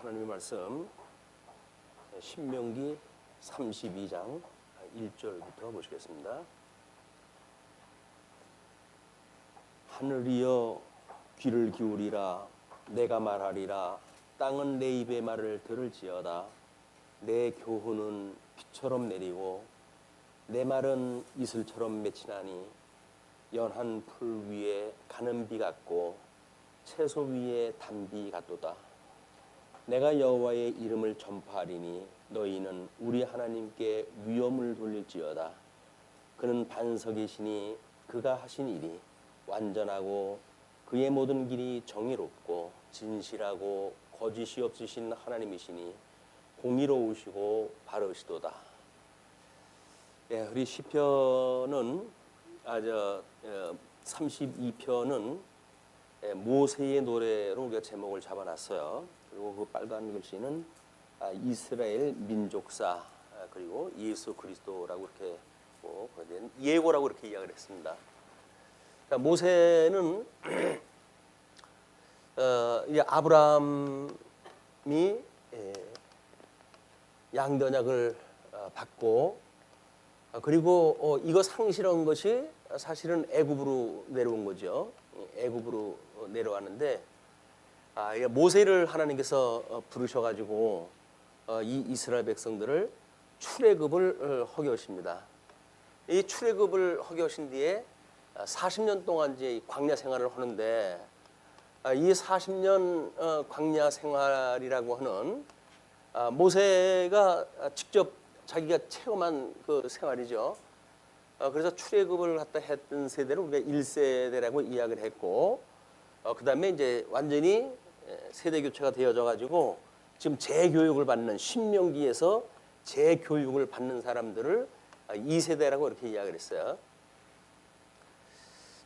하나님의 말씀 신명기 32장 1절부터 보시겠습니다. 하늘이여 귀를 기울이라. 내가 말하리라. 땅은 내 입의 말을 들을지어다. 내 교훈은 비처럼 내리고 내 말은 이슬처럼 맺히나니 연한 풀 위에 가는 비 같고 채소 위에 단비 같도다. 내가 여호와의 이름을 전파하리니 너희는 우리 하나님께 위엄을 돌릴지어다. 그는 반석이시니 그가 하신 일이 완전하고 그의 모든 길이 정의롭고 진실하고 거짓이 없으신 하나님이시니 공의로우시고 바르시도다. 우리 시편은 32편은 모세의 노래로 우리가 제목을 잡아놨어요. 그리고 그 빨간 글씨는 이스라엘 민족사, 그리고 예수 그리스도라고 이렇게 예고라고 이렇게 이야기를 했습니다. 그러니까 모세는 이제 아브라함이 양변약을 받고, 그리고 이거 상실한 것이 사실은 애굽으로 내려온 거죠. 애굽으로 내려왔는데, 모세를 하나님께서 부르셔가지고 이 이스라엘 백성들을 출애굽을 하게 하십니다. 이 출애굽을 하게 하신 뒤에 40년 동안 이제 광야 생활을 하는데, 이 40년 광야 생활이라고 하는 모세가 직접 자기가 체험한 그 생활이죠. 그래서 출애굽을 갖다 했던 세대를 우리가 1세대라고 이야기를 했고, 그 다음에 이제 완전히 세대 교체가 되어져 가지고 지금 재교육을 받는, 신명기에서 재교육을 받는 사람들을 2세대라고 이렇게 이야기를 했어요.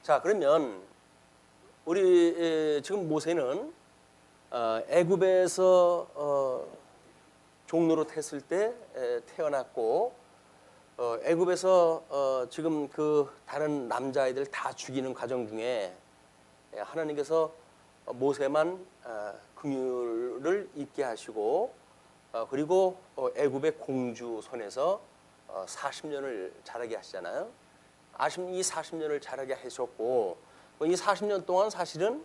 자, 그러면 우리 지금 모세는 애굽에서 종로로 했을 때 태어났고, 애굽에서 지금 그 다른 남자아이들 다 죽이는 과정 중에 하나님께서 모세만 긍휼을 있게 하시고, 그리고 애굽의 공주 손에서 40년을 자라게 하시잖아요. 이 40년을 자라게 하셨고, 이 40년 동안 사실은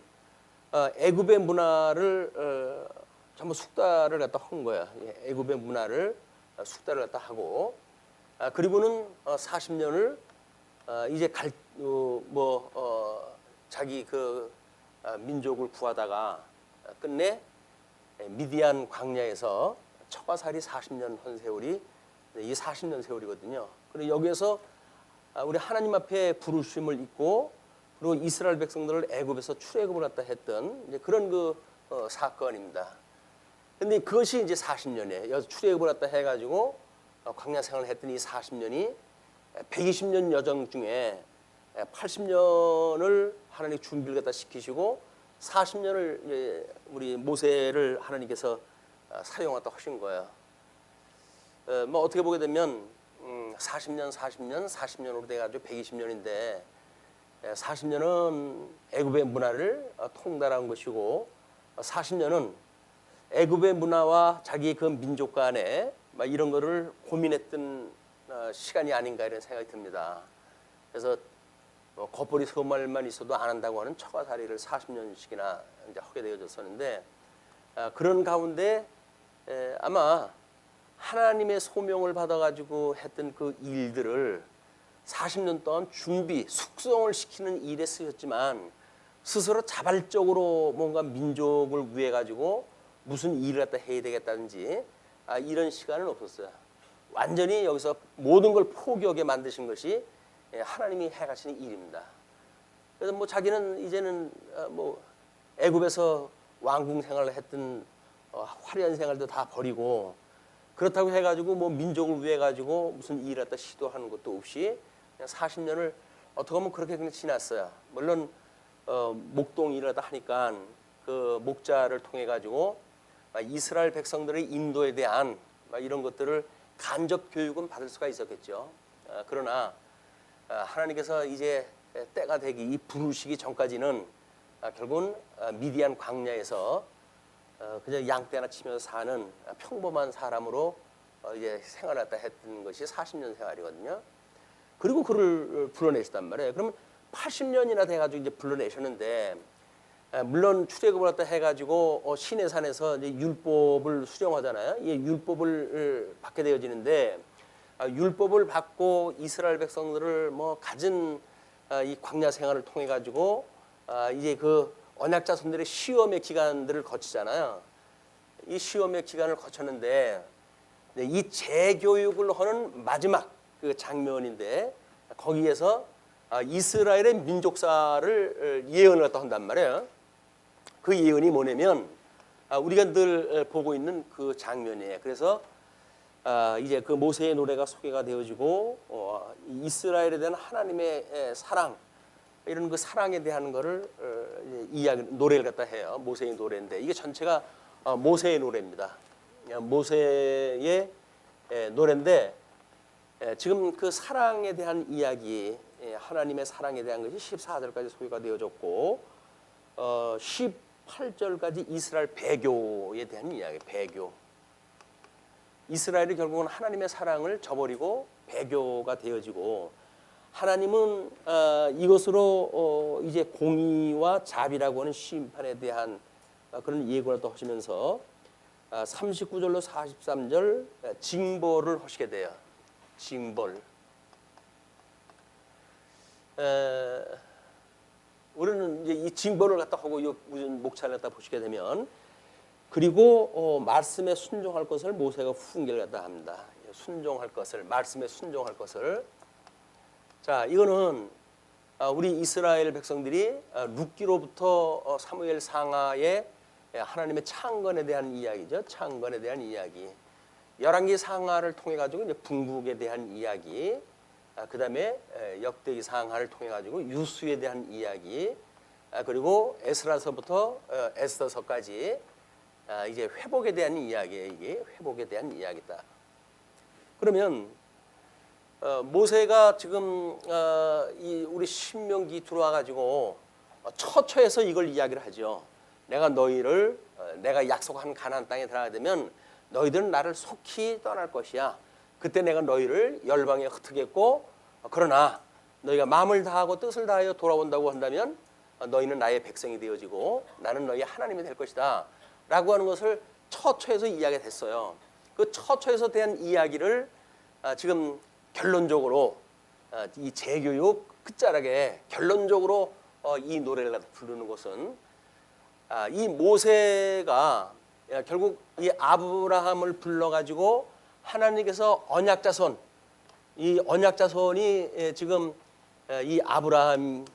애굽의 문화를 전부 숙달을 갖다 한 거야. 애굽의 문화를 숙달을 갖다 하고, 그리고는 40년을 이제 자기 그 민족을 구하다가 끝내 미디안 광야에서 처가살이 40년 한 세월이 이 40년 세월이거든요. 그리고 여기에서 우리 하나님 앞에 부르심을 입고, 그리고 이스라엘 백성들을 애굽에서 출애굽을 갖다 했던 이제 그런 그 사건입니다. 근데 그것이 이제 40년이에요. 여기서 출애굽을 갖다 해가지고 광야 생활을 했던 이 40년이 120년 여정 중에 80년을 하나님 준비를 갖다 시키시고 40년을 우리 모세를 하나님께서 사용하다 하신 거예요. 뭐 어떻게 보게 되면 40년으로 돼가지고 120년인데, 40년은 애굽의 문화를 통달한 것이고, 40년은 애굽의 문화와 자기 그 민족 간에 이런 거를 고민했던 시간이 아닌가 이런 생각이 듭니다. 그래서 겉벌이 서말만 있어도 안 한다고 하는 처가살이를 40년씩이나 이제 하게 되어졌었는데, 그런 가운데 아마 하나님의 소명을 받아가지고 했던 그 일들을 40년 동안 준비, 숙성을 시키는 일에 쓰였지만, 스스로 자발적으로 뭔가 민족을 위해 가지고 무슨 일을 갖다 해야 되겠다든지 이런 시간은 없었어요. 완전히 여기서 모든 걸 포기하게 만드신 것이 하나님이 해가시는 일입니다. 그래서 뭐 자기는 이제는 뭐 애굽에서 왕궁 생활을 했던 화려한 생활도 다 버리고, 그렇다고 해가지고 뭐 민족을 위해 가지고 무슨 일을 갖다 시도하는 것도 없이 그냥 40년을 어떻게 보면 그렇게 그냥 지났어요. 물론 목동 일을 하다 하니까 그 목자를 통해 가지고 이스라엘 백성들의 인도에 대한 이런 것들을 간접 교육은 받을 수가 있었겠죠. 그러나 하나님께서 이제 때가 되기, 이 부르시기 전까지는 결국은 미디안 광야에서 그냥 양떼나 치면서 사는 평범한 사람으로 이제 생활했다 했던 것이 40년 생활이거든요. 그리고 그를 불러내셨단 말이에요. 그러면 80년이나 돼가지고 이제 불러내셨는데, 물론 출애굽을 갖다 해가지고 시내산에서 이제 율법을 수령하잖아요. 이 율법을 받게 되어지는데, 율법을 받고 이스라엘 백성들을 뭐 갖은 이 광야 생활을 통해 가지고 이제 그 언약 자손들의 시험의 기간들을 거치잖아요. 이 시험의 기간을 거쳤는데 이 재교육을 하는 마지막 그 장면인데, 거기에서 이스라엘의 민족사를 예언을 갖다 한단 말이에요. 그 예언이 뭐냐면 우리가 늘 보고 있는 그 장면이에요. 그래서 이제 그 모세의 노래가 소개가 되어지고 이스라엘에 대한 하나님의 사랑, 이런 그 사랑에 대한 거를 이야기 노래를 갖다 해요. 모세의 노래인데 이게 전체가 모세의 노래입니다. 모세의 노래인데 지금 그 사랑에 대한 이야기, 하나님의 사랑에 대한 것이 14절까지 소개가 되어졌고 18절까지 이스라엘 배교에 대한 이야기, 배교. 이스라엘이 결국은 하나님의 사랑을 저버리고 배교가 되어지고, 하나님은 이것으로 이제 공의와 자비라고 하는 심판에 대한 그런 예고를 또 하시면서 39절로 43절 징벌을 하시게 돼요. 징벌. 우리는 이제 이 징벌을 갖다 하고 무슨 목차를 갖다 보시게 되면, 그리고 말씀에 순종할 것을 모세가 훈계를 갖다 합니다. 순종할 것을, 말씀에 순종할 것을. 자, 이거는 우리 이스라엘 백성들이 룻기로부터 사무엘 상하의 하나님의 창건에 대한 이야기죠. 창건에 대한 이야기. 열왕기 상하를 통해 가지고 이제 분국에 대한 이야기. 그다음에 역대기 상하를 통해 가지고 유수에 대한 이야기. 그리고 에스라서부터 에스더서까지 이제 회복에 대한 이야기예요. 이게 회복에 대한 이야기다. 그러면 모세가 지금 이 우리 신명기 들어와 가지고 처처에서 이걸 이야기를 하죠. 내가 너희를 내가 약속한 가나안 땅에 들어가게 되면 너희들은 나를 속히 떠날 것이야. 그때 내가 너희를 열방에 흩트겠고, 그러나 너희가 마음을 다하고 뜻을 다하여 돌아온다고 한다면 너희는 나의 백성이 되어지고 나는 너희의 하나님이 될 것이다 라고 하는 것을 처처에서 이야기가 됐어요. 그 처처에서 대한 이야기를 지금 결론적으로 이 재교육 끝자락에 결론적으로 이 노래를 부르는 것은 이 모세가 결국 이 아브라함을 불러가지고 하나님께서 언약자손, 이 언약자손이 지금 이 아브라함,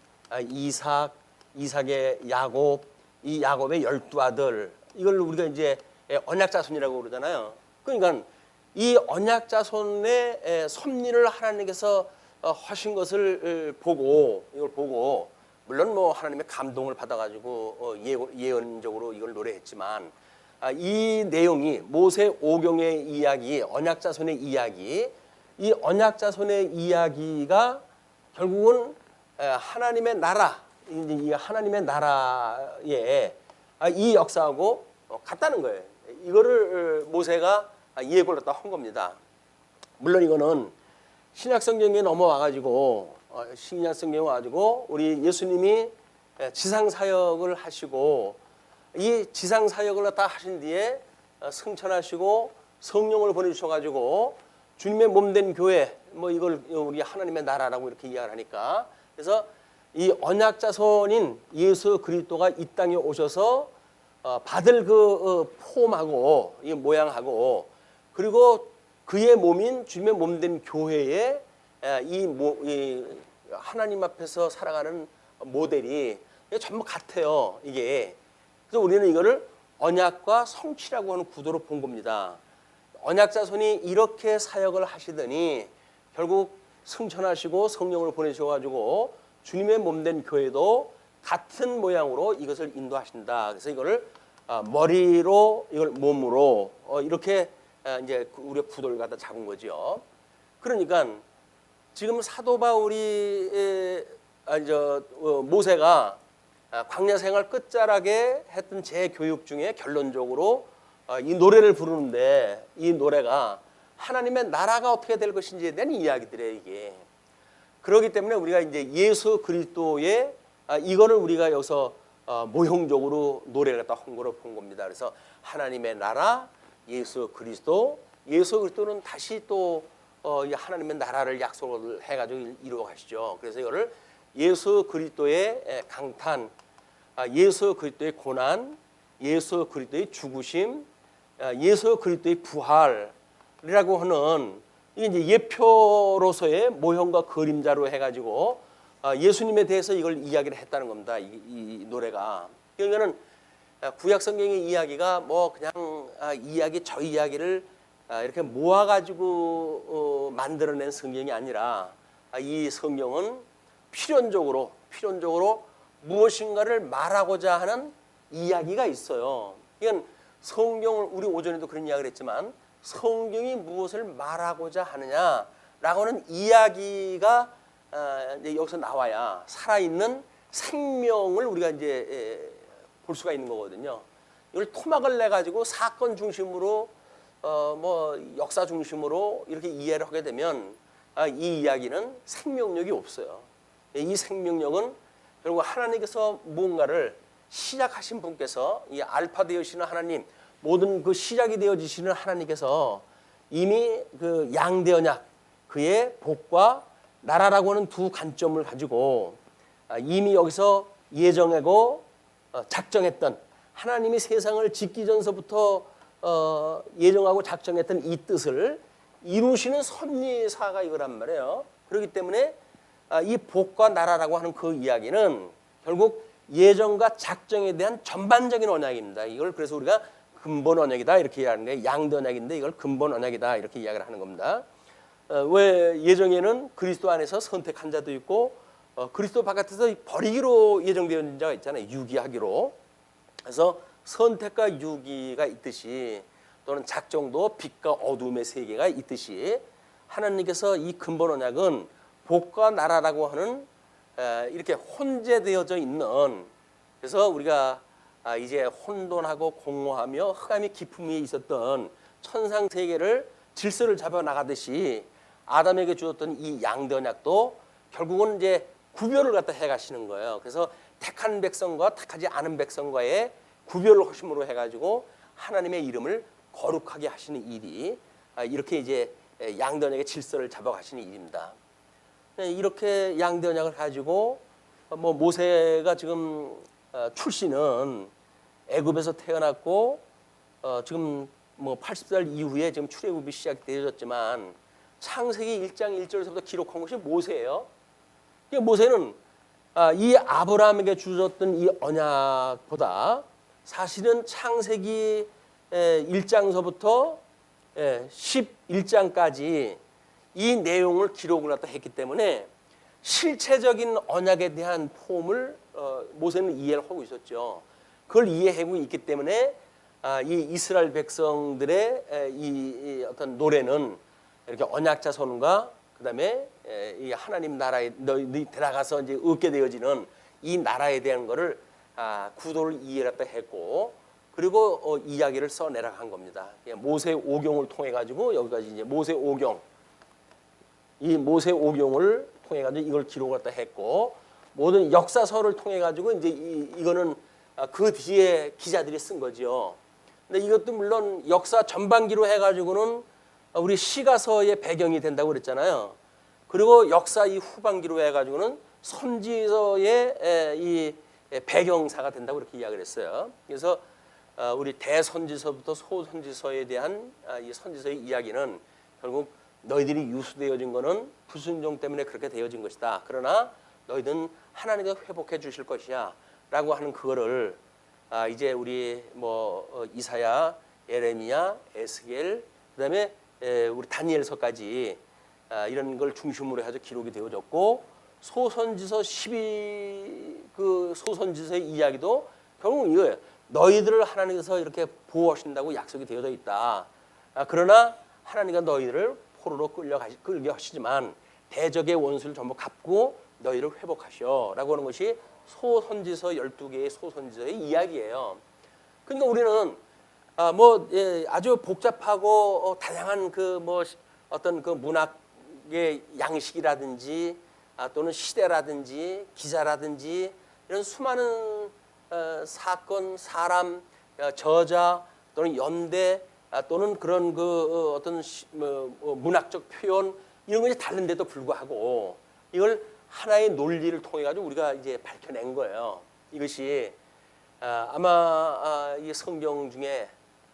이삭의 야곱, 이 야곱의 12아들, 이걸 우리가 이제 언약자손이라고 그러잖아요. 그러니까 이 언약자손의 섭리를 하나님께서 하신 것을 보고, 이걸 보고, 물론 뭐 하나님의 감동을 받아가지고 예언적으로 이걸 노래했지만, 이 내용이 모세 오경의 이야기, 언약자손의 이야기, 이 언약자손의 이야기가 결국은 하나님의 나라, 이 하나님의 나라의 이 역사하고 같다는 거예요. 이거를 모세가 예고를 한 겁니다. 물론 이거는 신약성경에 넘어와가지고 신약성경에 와가지고 우리 예수님이 지상사역을 하시고 이 지상사역을 다 하신 뒤에 승천하시고 성령을 보내주셔가지고 주님의 몸된 교회, 뭐 이걸 우리 하나님의 나라라고 이렇게 이야기를 하니까, 그래서 이 언약자손인 예수 그리스도가 이 땅에 오셔서 받을 그 폼하고 이 모양하고, 그리고 그의 몸인 주님의 몸된 교회에 이 하나님 앞에서 살아가는 모델이 전부 같아요. 이게. 그래서 우리는 이거를 언약과 성취라고 하는 구도로 본 겁니다. 언약자손이 이렇게 사역을 하시더니 결국 승천하시고 성령을 보내셔가지고 주님의 몸된 교회도 같은 모양으로 이것을 인도하신다. 그래서 이거를 머리로, 이걸 몸으로 이렇게 이제 우리의 구도를 갖다 잡은 거죠. 그러니까 지금 사도 바울이 모세가 광야 생활 끝자락에 했던 제 교육 중에 결론적으로 이 노래를 부르는데 이 노래가 하나님의 나라가 어떻게 될 것인지에 대한 이야기들이에요, 이게. 그렇기 때문에 우리가 이제 예수 그리스도의 이거를 우리가 여기서 모형적으로 노래를 갖다 한 거로 본 겁니다. 그래서 하나님의 나라, 예수 그리스도, 예수 그리스도는 다시 또 하나님의 나라를 약속을 해가지고 이루어 가시죠. 그래서 이거를 예수 그리스도의 강탄, 예수 그리스도의 고난, 예수 그리스도의 죽으심, 예수 그리스도의 부활이라고 하는 이게 이제 예표로서의 모형과 그림자로 해가지고 예수님에 대해서 이걸 이야기를 했다는 겁니다. 이 노래가. 그러니까는 구약 성경의 이야기가 뭐 그냥 이야기 저 이야기를 이렇게 모아가지고 만들어낸 성경이 아니라 이 성경은 필연적으로 무엇인가를 말하고자 하는 이야기가 있어요. 이건 성경을 우리 오전에도 그런 이야기를 했지만 성경이 무엇을 말하고자 하느냐라고 하는 이야기가 이제 여기서 나와야 살아있는 생명을 우리가 이제 볼 수가 있는 거거든요. 이걸 토막을 내 가지고 사건 중심으로 뭐 역사 중심으로 이렇게 이해를 하게 되면 이 이야기는 생명력이 없어요. 이 생명력은 결국 하나님께서 무언가를 시작하신 분께서 이 알파 되시는 하나님, 모든 그 시작이 되어지시는 하나님께서 이미 그 양대 언약, 그의 복과 나라라고 하는 두 관점을 가지고 이미 여기서 예정하고 작정했던, 하나님이 세상을 짓기 전서부터 예정하고 작정했던 이 뜻을 이루시는 섭리사가 이거란 말이에요. 그렇기 때문에 이 복과 나라라고 하는 그 이야기는 결국 예정과 작정에 대한 전반적인 언약입니다. 이걸 그래서 우리가 근본 언약이다 이렇게 이야기하는 거예요. 양대 언약인데 이걸 근본 언약이다 이렇게 이야기를 하는 겁니다. 왜 예정에는 그리스도 안에서 선택한 자도 있고 그리스도 바깥에서 버리기로 예정되어 자가 있잖아요. 유기하기로. 그래서 선택과 유기가 있듯이 또는 작정도 빛과 어둠의 세계가 있듯이 하나님께서 이 근본 언약은 복과 나라라고 하는 이렇게 혼재되어져 있는, 그래서 우리가 이제 혼돈하고 공허하며 흑암의 깊음이 있었던 천상 세계를 질서를 잡아 나가듯이 아담에게 주었던 이 양대 언약도 결국은 이제 구별을 갖다 해 가시는 거예요. 그래서 택한 백성과 택하지 않은 백성과의 구별을 하심으로 해가지고 하나님의 이름을 거룩하게 하시는 일이 이렇게 이제 양대 언약의 질서를 잡아 가시는 일입니다. 이렇게 양대 언약을 가지고 뭐 모세가 지금 출신은 애굽에서 태어났고 지금 뭐 80살 이후에 지금 출애굽이 시작되어졌지만 창세기 1장 1절에서부터 기록한 것이 모세예요. 모세는 이 아브라함에게 주셨던 이 언약보다 사실은 창세기 1장서부터 11장까지 이 내용을 기록을 갖다 했기 때문에 실체적인 언약에 대한 폼을 모세는 이해를 하고 있었죠. 그걸 이해하고 있기 때문에 이 이스라엘 백성들의 이 어떤 노래는 이렇게 언약자 선과 그다음에 이 하나님 나라에 너희 들어가서 이제 얻게 되어지는 이 나라에 대한 거를 구도를 이해했다 했고, 그리고 이야기를 써내려간 겁니다. 모세 오경을 통해 가지고 여기까지 이제 모세 오경, 이 모세 오경을 통해 가지고 이걸 기록했다 했고, 모든 역사서를 통해 가지고 이제 이거는 그 뒤에 기자들이 쓴 거죠. 근데 이것도 물론 역사 전반기로 해 가지고는 우리 시가서의 배경이 된다고 그랬잖아요. 그리고 역사 이 후반기로 해 가지고는 선지서의 이 배경사가 된다고 그렇게 이야기를 했어요. 그래서 우리 대선지서부터 소선지서에 대한 이 선지서의 이야기는 결국 너희들이 유수되어진 것은 불순종 때문에 그렇게 되어진 것이다. 그러나 너희들은 하나님께서 회복해 주실 것이야 라고 하는 그거를 이제 우리 뭐 이사야, 예레미야, 에스겔, 그다음에 우리 다니엘서까지 이런 걸 중심으로 해서 기록이 되어졌고, 소선지서 12그 소선지서의 이야기도 결국 이거예요. 너희들을 하나님께서 이렇게 보호하신다고 약속이 되어져 있다. 그러나 하나님과 너희들을 포로로 끌게 하시지만 대적의 원수를 전부 갚고 너희를 회복하셔라고 하는 것이 소선지서 12개의 소선지서의 이야기예요. 그러니까 우리는 뭐 아주 복잡하고 다양한 그 뭐 어떤 그 문학의 양식이라든지 또는 시대라든지 기자라든지 이런 수많은 사건, 사람, 저자 또는 연대 또는 그런 그 어떤 문학적 표현 이런 것이 다른데도 불구하고 이걸 하나의 논리를 통해 가지고 우리가 이제 밝혀낸 거예요. 이것이 아마 이 성경 중에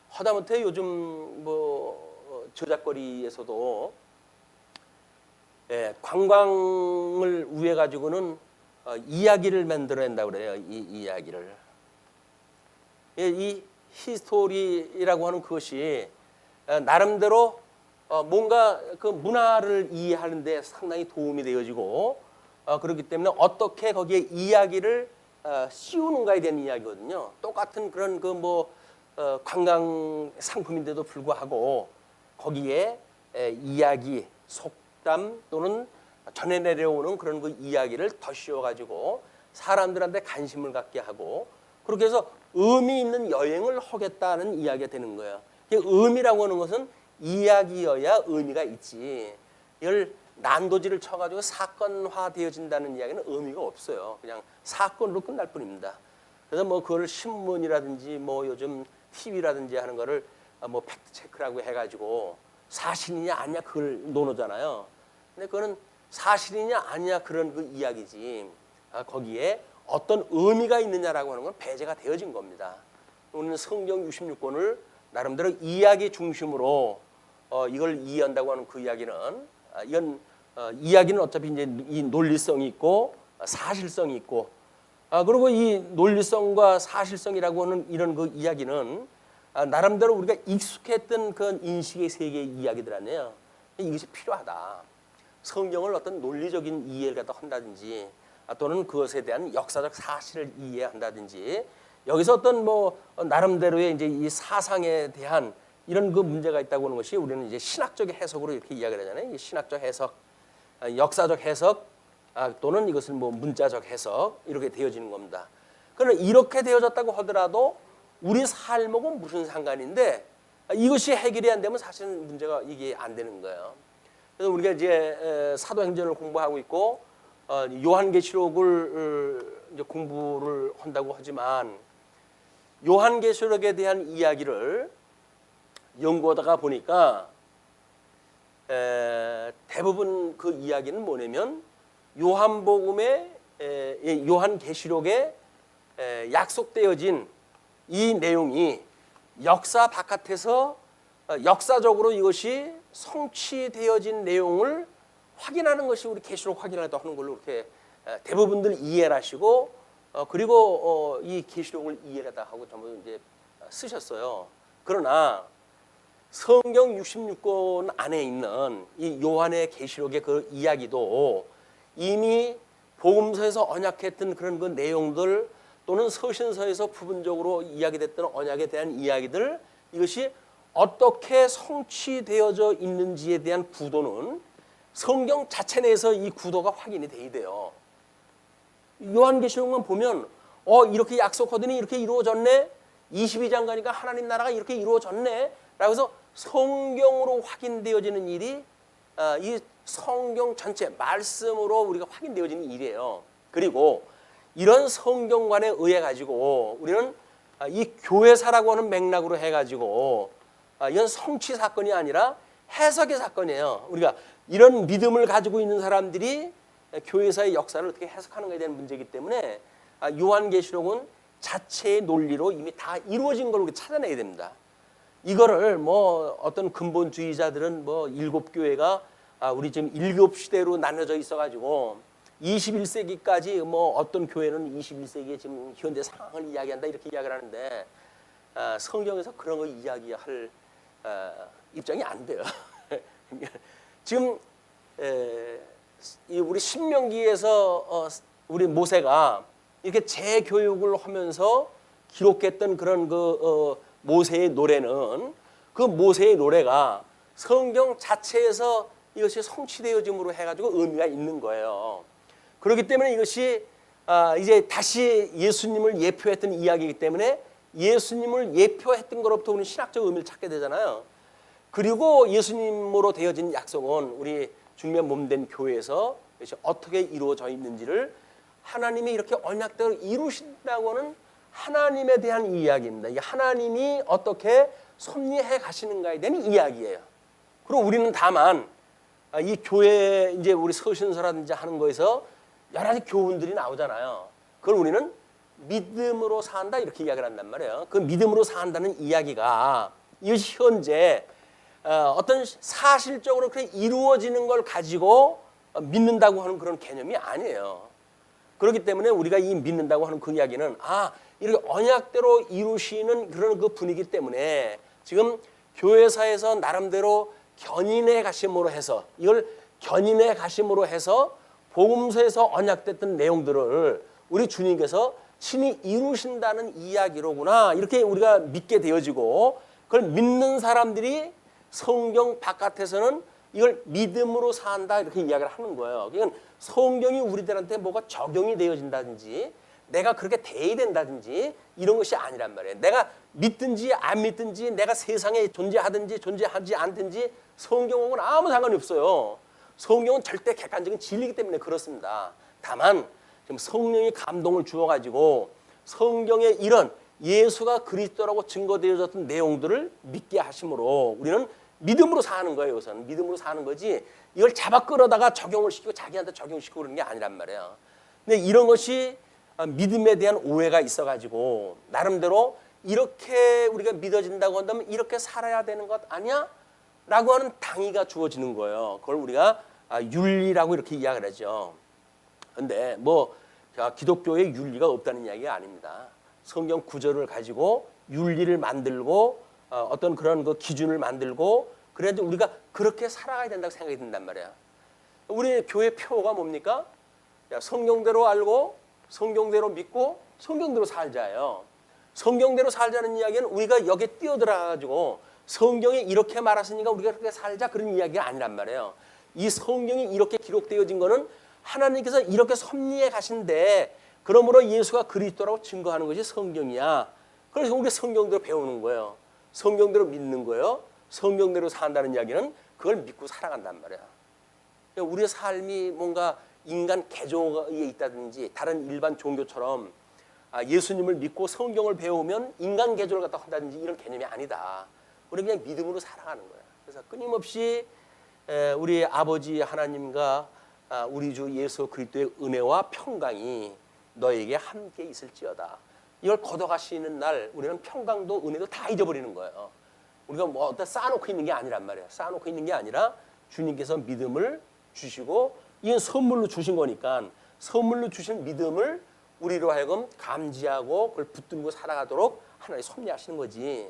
하다못해 요즘 뭐 저작거리에서도 관광을 위해 가지고는 이야기를 만들어낸다고 그래요. 이 이야기를. 이 히스토리라고 하는 그것이 나름대로 뭔가 그 문화를 이해하는 데 상당히 도움이 되어지고 그렇기 때문에 어떻게 거기에 이야기를 씌우는가에 대한 이야기거든요. 똑같은 그런 그 뭐 관광 상품인데도 불구하고 거기에 이야기, 속담 또는 전해 내려오는 그런 그 이야기를 더 씌워가지고 사람들한테 관심을 갖게 하고 그렇게 해서 의미 있는 여행을 하겠다는 이야기가 되는 거예요. 의미라고 하는 것은 이야기여야 의미가 있지. 이걸 난도질을 쳐가지고 사건화되어진다는 이야기는 의미가 없어요. 그냥 사건으로 끝날 뿐입니다. 그래서 뭐 그걸 신문이라든지 뭐 요즘 TV라든지 하는 거를 뭐 팩트 체크라고 해가지고 사실이냐 아니냐 그걸 논하잖아요. 근데 그거는 사실이냐 아니냐 그런 그 이야기지. 거기에 어떤 의미가 있느냐라고 하는 건 배제가 되어진 겁니다. 우리는 성경 66권을 나름대로 이야기 중심으로 이걸 이해한다고 하는 그 이야기는 이건 이야기는 어차피 이제 이 논리성이 있고 사실성이 있고 그리고 이 논리성과 사실성이라고 하는 이런 그 이야기는 나름대로 우리가 익숙했던 그 인식의 세계의 이야기들 아니에요. 이것이 필요하다. 성경을 어떤 논리적인 이해를 갖다 한다든지 또는 그것에 대한 역사적 사실을 이해한다든지 여기서 어떤 뭐 나름대로의 이제 이 사상에 대한 이런 그 문제가 있다고 하는 것이 우리는 이제 신학적 해석으로 이렇게 이야기를 하잖아요. 신학적 해석, 역사적 해석 또는 이것은 뭐 문자적 해석 이렇게 되어지는 겁니다. 그러나 이렇게 되어졌다고 하더라도 우리 삶하고 무슨 상관인데 이것이 해결이 안 되면 사실은 문제가 이게 안 되는 거예요. 그래서 우리가 이제 사도행전을 공부하고 있고 요한계시록을 이제 공부를 한다고 하지만 요한계시록에 대한 이야기를 연구하다가 보니까 대부분 그 이야기는 뭐냐면 요한복음의 요한계시록에 약속되어진 이 내용이 역사 바깥에서 역사적으로 이것이 성취되어진 내용을 확인하는 것이 우리 계시록 확인하다 하는 걸로 이렇게 대부분들 이해를 하시고 그리고 이 계시록을 이해하다 하고 전부 이제 쓰셨어요. 그러나 성경 66권 안에 있는 이 요한의 계시록의 그 이야기도 이미 복음서에서 언약했던 그런 그 내용들 또는 서신서에서 부분적으로 이야기됐던 언약에 대한 이야기들 이것이 어떻게 성취되어져 있는지에 대한 구도는 성경 자체 내에서 이 구도가 확인이 돼야 돼요. 요한계시록만 보면 이렇게 약속하더니 이렇게 이루어졌네. 22장 가니까 하나님 나라가 이렇게 이루어졌네. 라고 해서 성경으로 확인되어지는 일이 이 성경 전체 말씀으로 우리가 확인되어지는 일이에요. 그리고 이런 성경관에 의해 가지고 우리는 이 교회사라고 하는 맥락으로 해가지고 이건 성취 사건이 아니라 해석의 사건이에요. 우리가 이런 믿음을 가지고 있는 사람들이 교회사의 역사를 어떻게 해석하는가에 대한 문제이기 때문에 요한계시록은 자체의 논리로 이미 다 이루어진 걸로 찾아내야 됩니다. 이거를 뭐 어떤 근본주의자들은 뭐 7교회가 우리 지금 7시대로 나눠져 있어가지고 21세기까지 뭐 어떤 교회는 21세기에 지금 현재 상황을 이야기한다 이렇게 이야기를 하는데 성경에서 그런 거 이야기할 입장이 안 돼요. 지금 우리 신명기에서 우리 모세가 이렇게 재교육을 하면서 기록했던 그런 그 모세의 노래는 그 모세의 노래가 성경 자체에서 이것이 성취되어짐으로 해가지고 의미가 있는 거예요. 그렇기 때문에 이것이 이제 다시 예수님을 예표했던 이야기이기 때문에 예수님을 예표했던 것로부터 우리는 신학적 의미를 찾게 되잖아요. 그리고 예수님으로 되어진 약속은 우리 주님의 몸된 교회에서 어떻게 이루어져 있는지를 하나님이 이렇게 언약대로 이루신다고 하는 하나님에 대한 이야기입니다. 이 하나님이 어떻게 섭리해 가시는가에 대한 이야기예요. 그리고 우리는 다만 이 교회 이제 우리 서신서라든지 하는 거에서 여러 가지 교훈들이 나오잖아요. 그걸 우리는 믿음으로 산다 이렇게 이야기를 한단 말이에요. 그 믿음으로 산다는 이야기가 이것이 현재 어떤 사실적으로 그렇게 이루어지는 걸 가지고 믿는다고 하는 그런 개념이 아니에요. 그렇기 때문에 우리가 이 믿는다고 하는 그 이야기는 이렇게 언약대로 이루시는 그런 그 분위기 때문에 지금 교회사에서 나름대로 견인해 가심으로 해서 이걸 견인해 가심으로 해서 복음서에서 언약됐던 내용들을 우리 주님께서 친히 이루신다는 이야기로구나 이렇게 우리가 믿게 되어지고 그걸 믿는 사람들이 성경 바깥에서는 이걸 믿음으로 산다 이렇게 이야기를 하는 거예요. 그러니까 성경이 우리들한테 뭐가 적용이 되어진다든지 내가 그렇게 돼야 된다든지 이런 것이 아니란 말이에요. 내가 믿든지 안 믿든지 내가 세상에 존재하든지 존재하지 않든지 성경하고는 아무 상관이 없어요. 성경은 절대 객관적인 진리이기 때문에 그렇습니다. 다만 지금 성령이 감동을 주어가지고 성경의 이런 예수가 그리스도라고 증거되어졌던 내용들을 믿게 하심으로 우리는 믿음으로 사는 거예요. 우선 믿음으로 사는 거지 이걸 잡아 끌어다가 적용을 시키고 자기한테 적용시키고 그러는 게 아니란 말이에요. 근데 이런 것이 믿음에 대한 오해가 있어가지고 나름대로 이렇게 우리가 믿어진다고 한다면 이렇게 살아야 되는 것 아니야? 라고 하는 당위가 주어지는 거예요. 그걸 우리가 윤리라고 이렇게 이야기를 하죠. 근데 기독교에 윤리가 없다는 이야기가 아닙니다. 성경 구절을 가지고 윤리를 만들고 어떤 그런 그 기준을 만들고 그래야지 우리가 그렇게 살아가야 된다고 생각이 든단 말이야. 우리 교회 표가 뭡니까? 성경대로 알고 성경대로 믿고 성경대로 살자예요. 성경대로 살자는 이야기는 우리가 여기에 뛰어들어가지고 성경이 이렇게 말했으니까 우리가 그렇게 살자 그런 이야기가 아니란 말이에요. 이 성경이 이렇게 기록되어진 거는 하나님께서 이렇게 섭리해 가신데 그러므로 예수가 그리스도라고 증거하는 것이 성경이야. 그래서 우리가 성경대로 배우는 거예요. 성경대로 믿는 거예요. 성경대로 산다는 이야기는 그걸 믿고 살아간단 말이야. 우리의 삶이 뭔가 인간 개조에 있다든지 다른 일반 종교처럼 예수님을 믿고 성경을 배우면 인간 개조를 갖다 한다든지 이런 개념이 아니다. 우리는 그냥 믿음으로 살아가는 거야. 그래서 끊임없이 우리 아버지 하나님과 우리 주 예수 그리스도의 은혜와 평강이 너에게 함께 있을지어다. 이걸 걷어가시는 날 우리는 평강도 은혜도 다 잊어버리는 거예요. 우리가 어디다 쌓아놓고 있는 게 아니란 말이에요. 쌓아놓고 있는 게 아니라 주님께서 믿음을 주시고 이건 선물로 주신 거니까 선물로 주신 믿음을 우리로 하여금 감지하고 그걸 붙들고 살아가도록 하나님 섭리하시는 거지.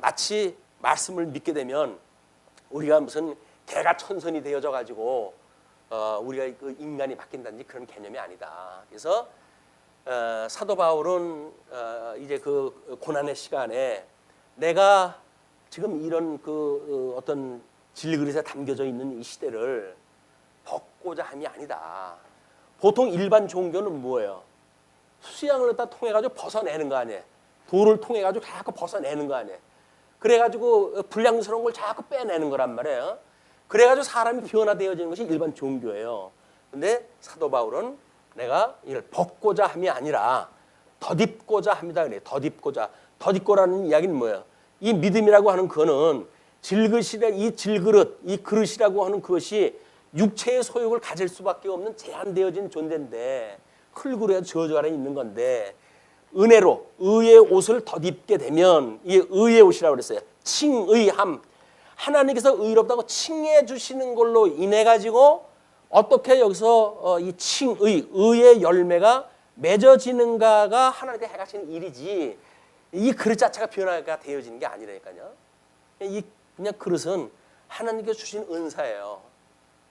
마치 말씀을 믿게 되면 우리가 무슨 개가천선이 되어져 가지고 우리가 그 인간이 바뀐다든지 그런 개념이 아니다. 그래서 사도 바울은 이제 그 고난의 시간에 내가 지금 이런 그 어떤 질그릇에 담겨져 있는 이 시대를 벗고자 함이 아니다. 보통 일반 종교는 뭐예요? 수양을 갖다 통해 가지고 벗어내는 거 아니에요. 돌을 통해 가지고 자꾸 벗어내는 거 아니에요. 그래 가지고 불량스러운 걸 자꾸 빼내는 거란 말이에요. 그래 가지고 사람이 변화되어지는 것이 일반 종교예요. 근데 사도 바울은 내가 이걸 벗고자 함이 아니라 덧입고자 합니다. 그래. 덧입고자. 덧입고라는 이야기는 뭐예요? 이 믿음이라고 하는 거는 이 질그릇, 이 그릇이라고 하는 그것이 육체의 소욕을 가질 수밖에 없는 제한되어진 존재인데 흙으로 저주 아래 있는 건데 은혜로 의의 옷을 덧입게 되면 이게 의의 옷이라고 그랬어요. 칭의함. 하나님께서 의롭다고 칭해 주시는 걸로 인해 가지고 어떻게 여기서 이 칭의, 의의 열매가 맺어지는가가 하나님께 해가시는 일이지 이 그릇 자체가 변화가 되어지는 게 아니라니까요. 이 그냥 그릇은 하나님께서 주신 은사예요.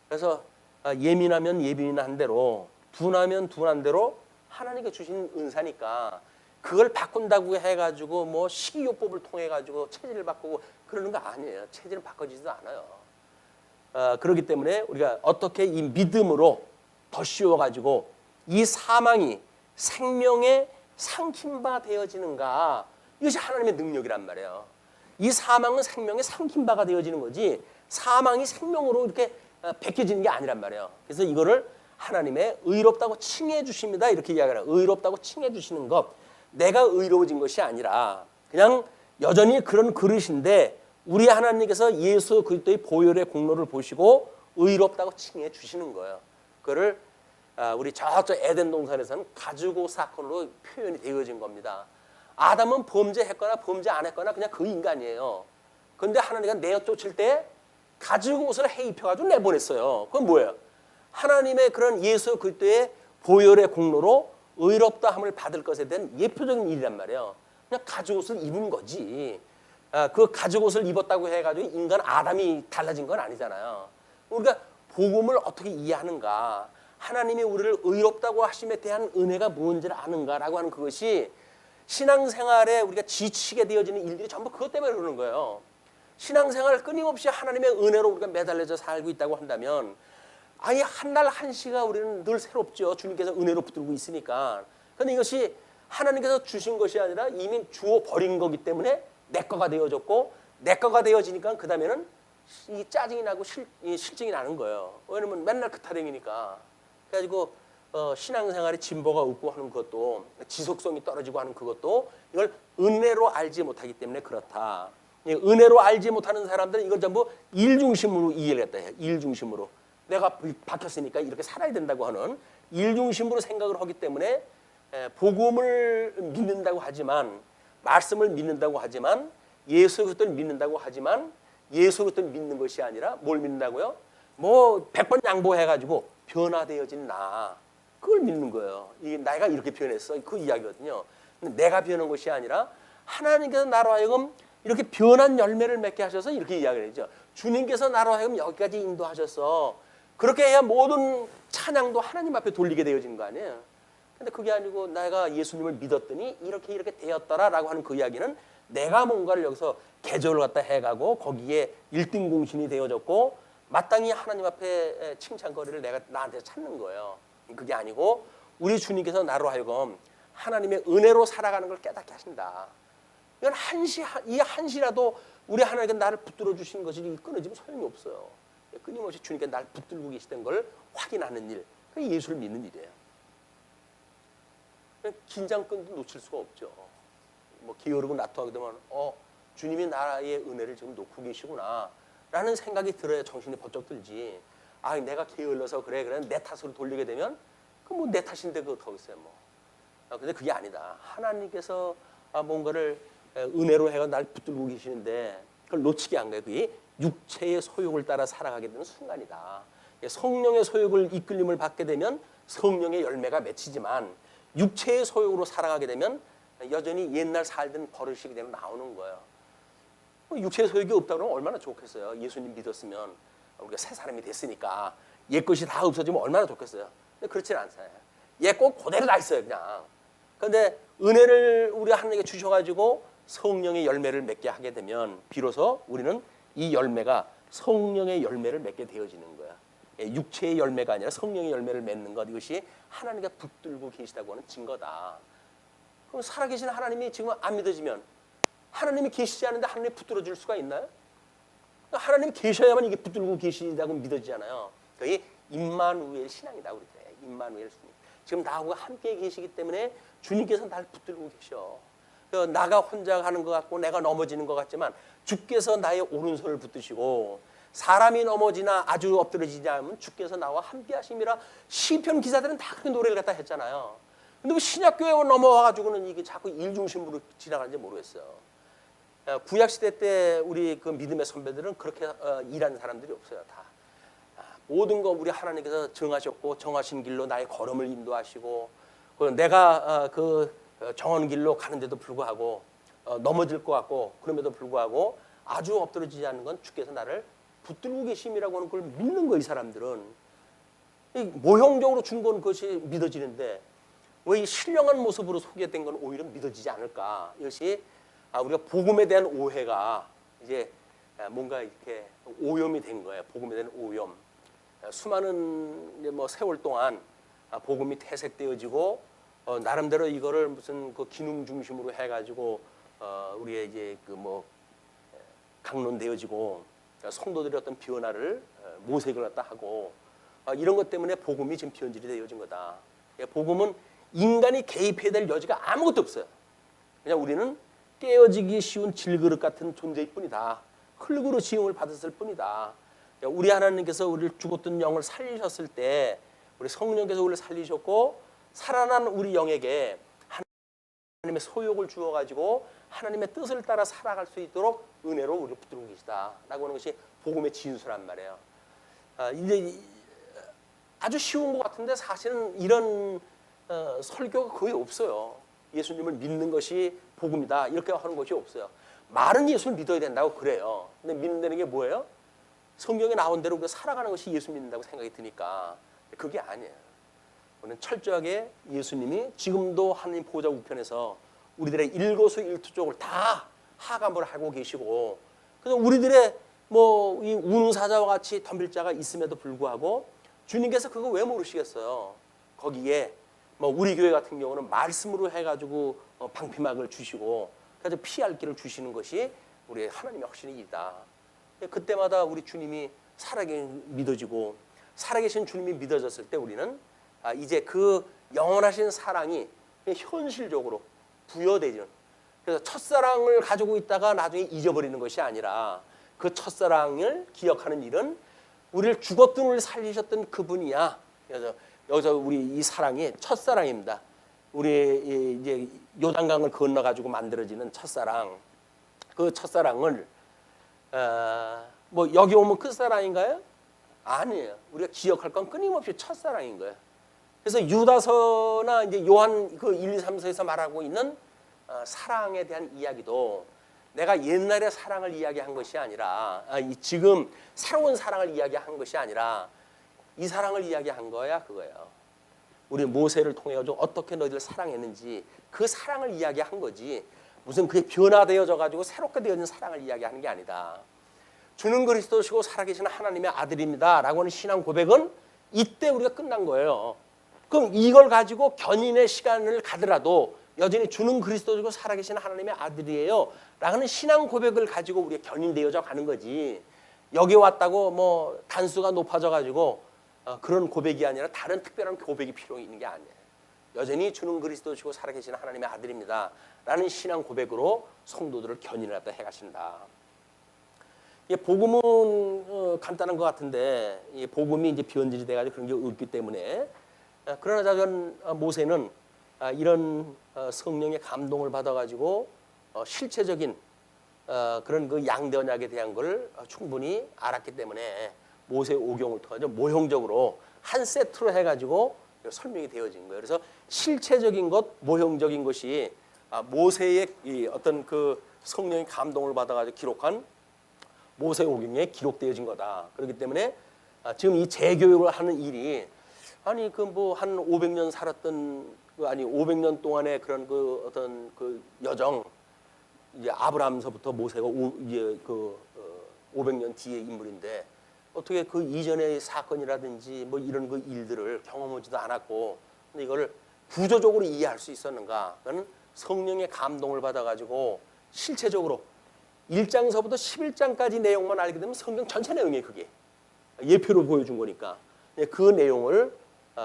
그래서 예민하면 예민한 대로 둔하면 둔한 대로 하나님께 주신 은사니까 그걸 바꾼다고 해가지고 뭐 식이요법을 통해 가지고 체질을 바꾸고 그러는 거 아니에요. 체질은 바꿔지지도 않아요. 그렇기 때문에 우리가 어떻게 이 믿음으로 더 씌워가지고 이 사망이 생명의 삼킨 바 되어지는가? 이것이 하나님의 능력이란 말이에요. 이 사망은 생명의 삼킨 바가 되어지는 거지 사망이 생명으로 이렇게 베껴지는 게 아니란 말이에요. 그래서 이거를 하나님의 의롭다고 칭해 주십니다. 이렇게 이야기를 해요. 의롭다고 칭해 주시는 것. 내가 의로워진 것이 아니라 그냥 여전히 그런 그릇인데 우리 하나님께서 예수 그리스도의 보혈의 공로를 보시고 의롭다고 칭해 주시는 거예요. 그거를 우리 저쪽 에덴 동산에서는 가죽옷 사건으로 표현이 되어진 겁니다. 아담은 범죄했거나 범죄 안 했거나 그냥 그 인간이에요. 그런데 하나님가 내어 쫓을 때 가죽옷을 해입혀가지고 내보냈어요. 그건 뭐예요? 하나님의 그런 예수 그리스도의 보혈의 공로로 의롭다함을 받을 것에 대한 예표적인 일이란 말이에요. 그냥 가죽옷을 입은 거지. 그 가죽옷을 입었다고 해가지고 인간 아담이 달라진 건 아니잖아요. 우리가 복음을 어떻게 이해하는가, 하나님이 우리를 의롭다고 하심에 대한 은혜가 뭔지를 아는가라고 하는 그것이 신앙생활에 우리가 지치게 되어지는 일들이 전부 그것 때문에 그러는 거예요. 신앙생활 끊임없이 하나님의 은혜로 우리가 매달려져 살고 있다고 한다면 아니 한날 한시가 우리는 늘 새롭죠. 주님께서 은혜로 붙들고 있으니까. 그런데 이것이 하나님께서 주신 것이 아니라 이미 주어 버린 거기 때문에 내 거가 되어졌고 내 거가 되어지니까 그 다음에는 이 짜증이 나고 실증이 나는 거예요. 왜냐면 맨날 그 타령이니까. 그래가지고 신앙생활에 진보가 없고 하는 것도 지속성이 떨어지고 하는 그것도 이걸 은혜로 알지 못하기 때문에 그렇다. 은혜로 알지 못하는 사람들은 이걸 전부 일 중심으로 이해를 했다. 일 중심으로. 내가 박혔으니까 이렇게 살아야 된다고 하는 일 중심으로 생각을 하기 때문에 복음을 믿는다고 하지만 말씀을 믿는다고 하지만 예수 그리스도를 믿는다고 하지만 예수 그리스도를 믿는 것이 아니라 뭘 믿는다고요? 뭐 100번 양보해가지고 변화되어진 나 그걸 믿는 거예요. 이게 내가 이렇게 변했어 그 이야기거든요. 내가 변한 것이 아니라 하나님께서 나로 하여금 이렇게 변한 열매를 맺게 하셔서 이렇게 이야기를 하죠. 주님께서 나로 하여금 여기까지 인도하셔서 그렇게 해야 모든 찬양도 하나님 앞에 돌리게 되어진 거 아니에요. 근데 그게 아니고 내가 예수님을 믿었더니 이렇게 되었더라라고 하는 그 이야기는 내가 뭔가를 여기서 개조를 갖다 해가고 거기에 1등 공신이 되어졌고 마땅히 하나님 앞에 칭찬거리를 내가 나한테 찾는 거예요. 그게 아니고 우리 주님께서 나로 하여금 하나님의 은혜로 살아가는 걸 깨닫게 하신다. 이건 이 한시라도 우리 하나님께 나를 붙들어 주시는 것이 끊어지면 소용이 없어요. 끊임없이 주님께 나를 붙들고 계시던 걸 확인하는 일, 그게 예수를 믿는 일이에요. 긴장끈도 놓칠 수가 없죠. 뭐 게으르고 나토하게 되면 주님이 나의 은혜를 지금 놓고 계시구나 라는 생각이 들어야 정신이 번쩍 들지. 아 내가 게을러서 그래 내 탓으로 돌리게 되면 그 뭐 내 탓인데 그거 더 있어요 뭐. 근데 그게 아니다. 하나님께서 뭔가를 은혜로 해가 날 붙들고 계시는데 그걸 놓치게 한 거예요. 그게 육체의 소욕을 따라 살아가게 되는 순간이다. 성령의 소욕을 이끌림을 받게 되면 성령의 열매가 맺히지만 육체의 소욕으로 살아가게 되면 여전히 옛날 살던 버릇이 그대로 나오는 거예요. 육체의 소욕이 없다 그러면 얼마나 좋겠어요. 예수님 믿었으면 우리가 새 사람이 됐으니까 옛 것이 다 없어지면 얼마나 좋겠어요. 근데 그렇지는 않아요. 옛 것 그대로 다 있어요 그냥. 그런데 은혜를 우리 하나님께 주셔가지고 성령의 열매를 맺게 하게 되면 비로소 우리는 이 열매가 성령의 열매를 맺게 되어지는 거야. 육체의 열매가 아니라 성령의 열매를 맺는 것, 이것이 하나님께 붙들고 계시다고 하는 증거다. 그럼 살아계신 하나님이 지금 안 믿어지면 하나님이 계시지 않은데 하나님이 붙들어 줄 수가 있나요? 하나님이 계셔야만 이게 붙들고 계시다고 믿어지잖아요. 그게 임마누엘 신앙이다. 우리 임마누엘 신앙. 지금 나하고 함께 계시기 때문에 주님께서 날 붙들고 계셔. 나가 혼자 하는 것 같고 내가 넘어지는 것 같지만 주께서 나의 오른손을 붙드시고 사람이 넘어지나 아주 엎드러지지 않으면 주께서 나와 함께 하심이라 시편 기자들은 다 그렇게 노래를 갖다 했잖아요. 근데 왜 신약교회에 넘어와가지고는 이게 자꾸 일중심으로 지나가는지 모르겠어요. 구약시대 때 우리 그 믿음의 선배들은 그렇게 일하는 사람들이 없어요. 다 모든 거 우리 하나님께서 정하셨고 정하신 길로 나의 걸음을 인도하시고 내가 그 정한 길로 가는데도 불구하고 넘어질 것 같고 그럼에도 불구하고 아주 엎드러지지 않는 건 주께서 나를 붙들고 계심이라고 하는 걸 믿는 거. 이 사람들은 모형적으로 준 건 그것이 믿어지는데 왜 이 신령한 모습으로 소개된 건 오히려 믿어지지 않을까. 이것이 우리가 복음에 대한 오해가 이제 뭔가 이렇게 오염이 된 거예요. 복음에 대한 오염. 수많은 뭐 세월 동안 복음이 퇴색되어지고 나름대로 이거를 무슨 그 기능 중심으로 해가지고 우리의 이제 그 뭐 강론되어지고 성도들의 어떤 변화를 모색을 갖다 하고 이런 것 때문에 복음이 지금 변질이 되어진 거다. 복음은 인간이 개입해야 될 여지가 아무것도 없어요. 그냥 우리는 깨어지기 쉬운 질그릇 같은 존재일 뿐이다. 흙으로 지음을 받았을 뿐이다. 우리 하나님께서 우리를 죽었던 영을 살리셨을 때 우리 성령께서 우리를 살리셨고 살아난 우리 영에게 하나님의 소욕을 주어가지고 하나님의 뜻을 따라 살아갈 수 있도록 은혜로 우리를 붙들고 계시다라고 하는 것이 복음의 진수란 말이에요. 이제 아주 쉬운 것 같은데 사실은 이런 설교가 거의 없어요. 예수님을 믿는 것이 복음이다 이렇게 하는 것이 없어요. 말은 예수를 믿어야 된다고 그래요. 근데 믿는다는 게 뭐예요? 성경에 나온 대로 우리가 살아가는 것이 예수 믿는다고 생각이 드니까 그게 아니에요. 우리는 철저하게 예수님이 지금도 하나님 보좌 우편에서 우리들의 일거수일투족을 다 하감을 하고 계시고 그래서 우리들의 뭐 이 운사자와 같이 덤빌 자가 있음에도 불구하고 주님께서 그거 왜 모르시겠어요? 거기에 뭐 우리 교회 같은 경우는 말씀으로 해가지고 방피막을 주시고 그래서 피할 길을 주시는 것이 우리 하나님의 확신의 일이다. 그때마다 우리 주님이 믿어지고 살아계신 주님이 믿어졌을 때 우리는 이제 그 영원하신 사랑이 현실적으로 부여되는 그래서 첫사랑을 가지고 있다가 나중에 잊어버리는 것이 아니라 그 첫사랑을 기억하는 일은 우리를 죽었던 우리를 살리셨던 그분이야. 그래서 여기서 우리 이 사랑이 첫사랑입니다. 우리 이제 요단강을 건너 가지고 만들어지는 첫사랑. 그 첫사랑을 뭐 여기 오면 끝사랑인가요? 아니에요. 우리가 기억할 건 끊임없이 첫사랑인 거예요. 그래서 유다서나 이제 요한 그 1, 2, 3서에서 말하고 있는 사랑에 대한 이야기도 내가 옛날의 사랑을 이야기한 것이 아니라 지금 새로운 사랑을 이야기한 것이 아니라 이 사랑을 이야기한 거야 그거예요. 우리 모세를 통해 가지고 어떻게 너희들 사랑했는지 그 사랑을 이야기한 거지 무슨 그게 변화되어져 가지고 새롭게 되어진 사랑을 이야기하는 게 아니다. 주는 그리스도시고 살아계신 하나님의 아들입니다 라고 하는 신앙 고백은 이때 우리가 끝난 거예요. 그럼 이걸 가지고 견인의 시간을 가더라도 여전히 주는 그리스도시고 살아계신 하나님의 아들이에요 라는 신앙 고백을 가지고 우리가 견인되어져 가는 거지 여기 왔다고 뭐 단수가 높아져 가지고 그런 고백이 아니라 다른 특별한 고백이 필요 있는 게 아니에요. 여전히 주는 그리스도시고 살아계신 하나님의 아들입니다 라는 신앙 고백으로 성도들을 견인을 갖다 해가신다. 복음은 간단한 것 같은데 복음이 이제 변질이 돼가지고 그런 게 없기 때문에 그러나 작은 모세는 이런 성령의 감동을 받아가지고 실체적인 그런 그 양대 언약에 대한 걸 충분히 알았기 때문에 모세 오경을 통해서 모형적으로 한 세트로 해가지고 설명이 되어진 거예요. 그래서 실체적인 것, 모형적인 것이 모세의 이 어떤 그 성령의 감동을 받아가지고 기록한 모세 오경에 기록되어진 거다. 그렇기 때문에 지금 이 재교육을 하는 일이 아니 그 뭐 한 500년 살았던 아니 500년 동안의 그런 그 어떤 그 여정 이제 아브라함서부터 모세가 이제 그 500년 뒤의 인물인데 어떻게 그 이전의 사건이라든지 뭐 이런 그 일들을 경험하지도 않았고 근데 이걸 구조적으로 이해할 수 있었는가? 그건 성령의 감동을 받아가지고 실체적으로 1장서부터 11장까지 내용만 알게 되면 성경 전체 내용이 그게 예표로 보여준 거니까 그 내용을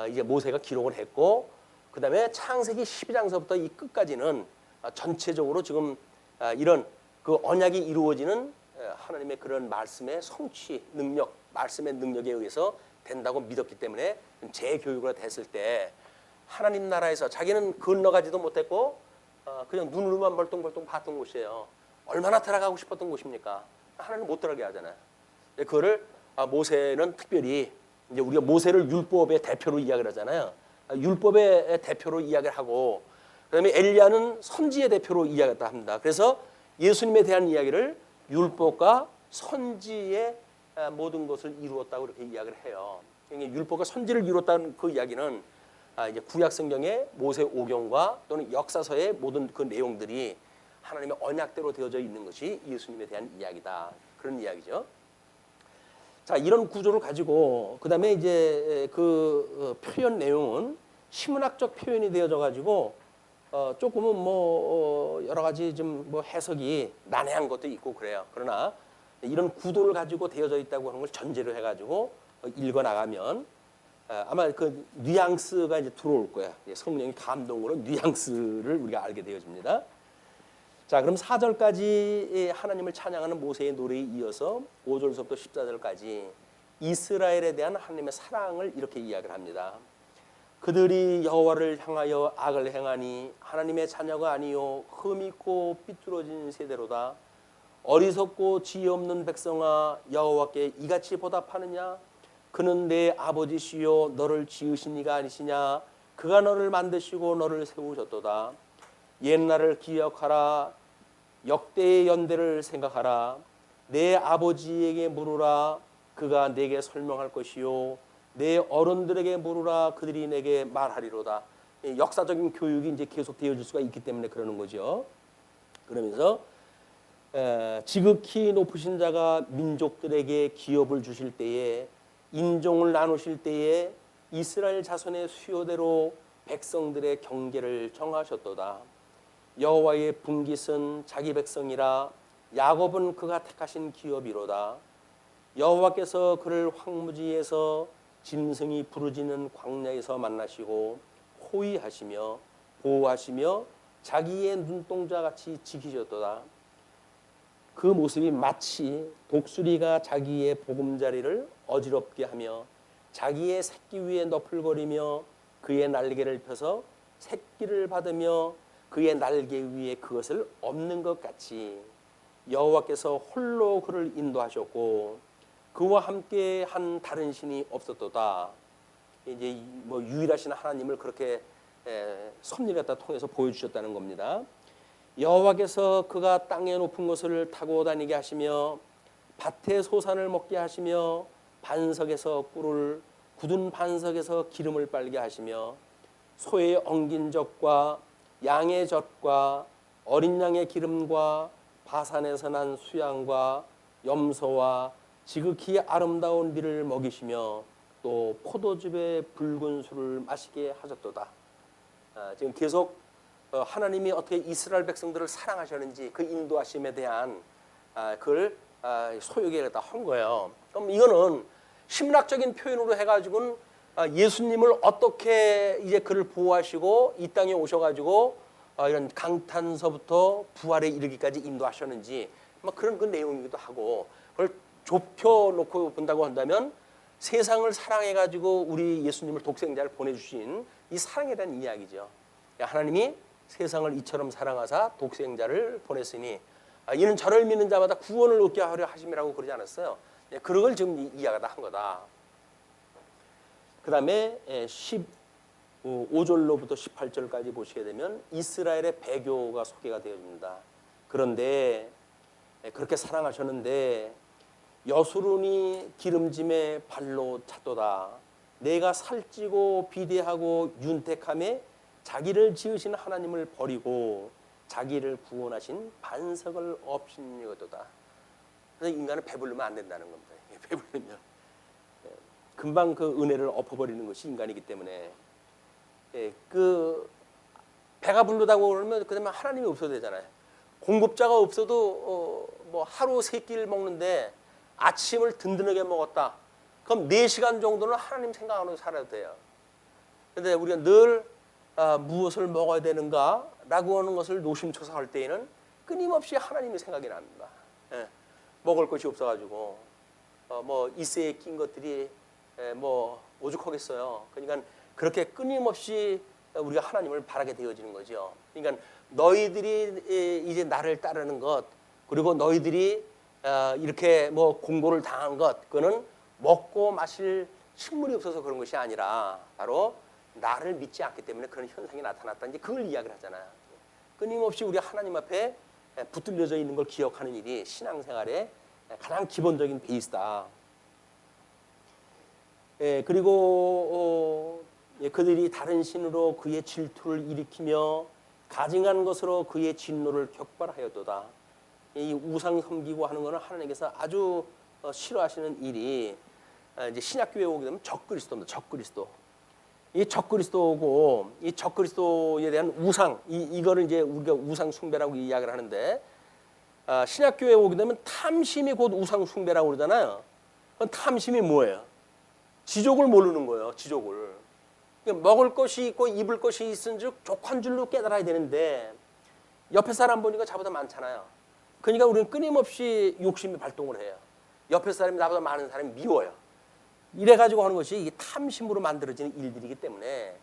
이제 모세가 기록을 했고 그 다음에 창세기 12장서부터 이 끝까지는 전체적으로 지금 이런 그 언약이 이루어지는 하나님의 그런 말씀의 성취 능력, 말씀의 능력에 의해서 된다고 믿었기 때문에 재교육을 됐을 때 하나님 나라에서 자기는 건너가지도 못했고 그냥 눈으로만 멀뚱멀뚱 봤던 곳이에요. 얼마나 들어가고 싶었던 곳입니까? 하나님 못 들어가게 하잖아요. 그거를 모세는 특별히 이제 우리가 모세를 율법의 대표로 이야기를 하잖아요. 율법의 대표로 이야기를 하고 그다음에 엘리야는 선지의 대표로 이야기했다 합니다. 그래서 예수님에 대한 이야기를 율법과 선지의 모든 것을 이루었다고 이렇게 이야기를 해요. 율법과 선지를 이루었다는 그 이야기는 이제 구약 성경의 모세 오경과 또는 역사서의 모든 그 내용들이 하나님의 언약대로 되어져 있는 것이 예수님에 대한 이야기다. 그런 이야기죠. 자, 이런 구조를 가지고 그다음에 이제 그 표현 내용은 시문학적 표현이 되어져 가지고 조금은 뭐 여러 가지 좀 뭐 해석이 난해한 것도 있고 그래요. 그러나 이런 구도를 가지고 되어져 있다고 하는 걸 전제로 해가지고 읽어 나가면 아마 그 뉘앙스가 이제 들어올 거야. 성령의 감동으로 뉘앙스를 우리가 알게 되어집니다. 자, 그럼 4절까지 하나님을 찬양하는 모세의 노래에 이어서 5절부터 14절까지 이스라엘에 대한 하나님의 사랑을 이렇게 이야기를 합니다. 그들이 여호와를 향하여 악을 행하니 하나님의 자녀가 아니요 흠 있고 삐뚤어진 세대로다. 어리석고 지혜 없는 백성아, 여호와께 이같이 보답하느냐? 그는 내 아버지시요 너를 지으신 이가 아니시냐? 그가 너를 만드시고 너를 세우셨도다. 옛날을 기억하라. 역대의 연대를 생각하라. 내 아버지에게 물으라. 그가 내게 설명할 것이요 내 어른들에게 물으라. 그들이 내게 말하리로다. 역사적인 교육이 이제 계속 되어질 수가 있기 때문에 그러는 거죠. 그러면서 지극히 높으신 자가 민족들에게 기업을 주실 때에, 인종을 나누실 때에 이스라엘 자손의 수요대로 백성들의 경계를 정하셨도다. 여호와의 분깃은 자기 백성이라. 야곱은 그가 택하신 기업이로다. 여호와께서 그를 황무지에서 짐승이 부르짖는 광야에서 만나시고 호위하시며 보호하시며 자기의 눈동자같이 지키셨도다. 그 모습이 마치 독수리가 자기의 보금자리를 어지럽게 하며 자기의 새끼 위에 너풀거리며 그의 날개를 펴서 새끼를 받으며 그의 날개 위에 그것을 엎는 것 같이 여호와께서 홀로 그를 인도하셨고 그와 함께 한 다른 신이 없었도다. 이제 뭐 유일하신 하나님을 그렇게 섭리를 갖다 통해서 보여주셨다는 겁니다. 여호와께서 그가 땅의 높은 곳을 타고 다니게 하시며 밭의 소산을 먹게 하시며 반석에서 꿀을, 굳은 반석에서 기름을 빨게 하시며 소의 엉긴 젖과 양의 젖과 어린 양의 기름과 바산에서 난 수양과 염소와 지극히 아름다운 밀을 먹이시며 또 포도즙의 붉은 술을 마시게 하셨도다. 지금 계속 하나님이 어떻게 이스라엘 백성들을 사랑하셨는지 그 인도하심에 대한 그걸 소유하게 한 거예요. 그럼 이거는 심리학적인 표현으로 해가지고는 예수님을 어떻게 이제 그를 보호하시고 이 땅에 오셔가지고 이런 강탄서부터 부활에 이르기까지 인도하셨는지 막 그런 그 내용이기도 하고, 그걸 좁혀놓고 본다고 한다면 세상을 사랑해가지고 우리 예수님을 독생자를 보내주신 이 사랑에 대한 이야기죠. 하나님이 세상을 이처럼 사랑하사 독생자를 보냈으니 이는 저를 믿는 자마다 구원을 얻게 하려 하심이라고 그러지 않았어요. 그런 걸 지금 이야기하다 한 거다. 그 다음에 15절로부터 18절까지 보시게 되면 이스라엘의 배교가 소개가 되어집니다. 그런데 그렇게 사랑하셨는데 여수론이 기름짐에 발로 찼도다. 내가 살찌고 비대하고 윤택함에 자기를 지으신 하나님을 버리고 자기를 구원하신 반석을 없이니거도다. 그래서 인간은 배부르면 안 된다는 겁니다. 배부르면 금방 그 은혜를 엎어버리는 것이 인간이기 때문에 그 배가 부르다고 그러면 그다음에 하나님이 없어도 되잖아요. 공급자가 없어도 뭐 하루 세 끼를 먹는데 아침을 든든하게 먹었다. 그럼 4시간 정도는 하나님 생각하면서 살아도 돼요. 그런데 우리가 늘 무엇을 먹어야 되는가라고 하는 것을 노심초사할 때에는 끊임없이 하나님이 생각이 납니다. 먹을 것이 없어가지고 뭐 이세에 낀 것들이 뭐 오죽하겠어요. 그러니까 그렇게 끊임없이 우리가 하나님을 바라게 되어지는 거죠. 그러니까 너희들이 이제 나를 따르는 것, 그리고 너희들이 이렇게 뭐 공고를 당한 것, 그거는 먹고 마실 식물이 없어서 그런 것이 아니라 바로 나를 믿지 않기 때문에 그런 현상이 나타났다. 이제 그걸 이야기를 하잖아요. 끊임없이 우리 하나님 앞에 붙들려져 있는 걸 기억하는 일이 신앙생활의 가장 기본적인 베이스다. 그리고 그들이 다른 신으로 그의 질투를 일으키며 가증한 것으로 그의 진노를 격발하였도다. 이 우상 섬기고 하는 것은 하나님께서 아주 싫어하시는 일이 이제 신약교회에 오게 되면 적그리스도입니다. 적그리스도. 이 적그리스도고 이 적그리스도에 대한 우상 이거를 이제 우리가 우상 숭배라고 이야기를 하는데 신약교회에 오게 되면 탐심이 곧 우상 숭배라고 그러잖아요. 그건 탐심이 뭐예요? 지족을 모르는 거예요. 지족을. 그러니까 먹을 것이 있고 입을 것이 있은즉 족한 줄로 깨달아야 되는데 옆에 사람 보니까 자보다 많잖아요. 그러니까 우리는 끊임없이 욕심이 발동을 해요. 옆에 사람이 나보다 많은 사람이 미워요. 이래가지고 하는 것이 이게 탐심으로 만들어지는 일들이기 때문에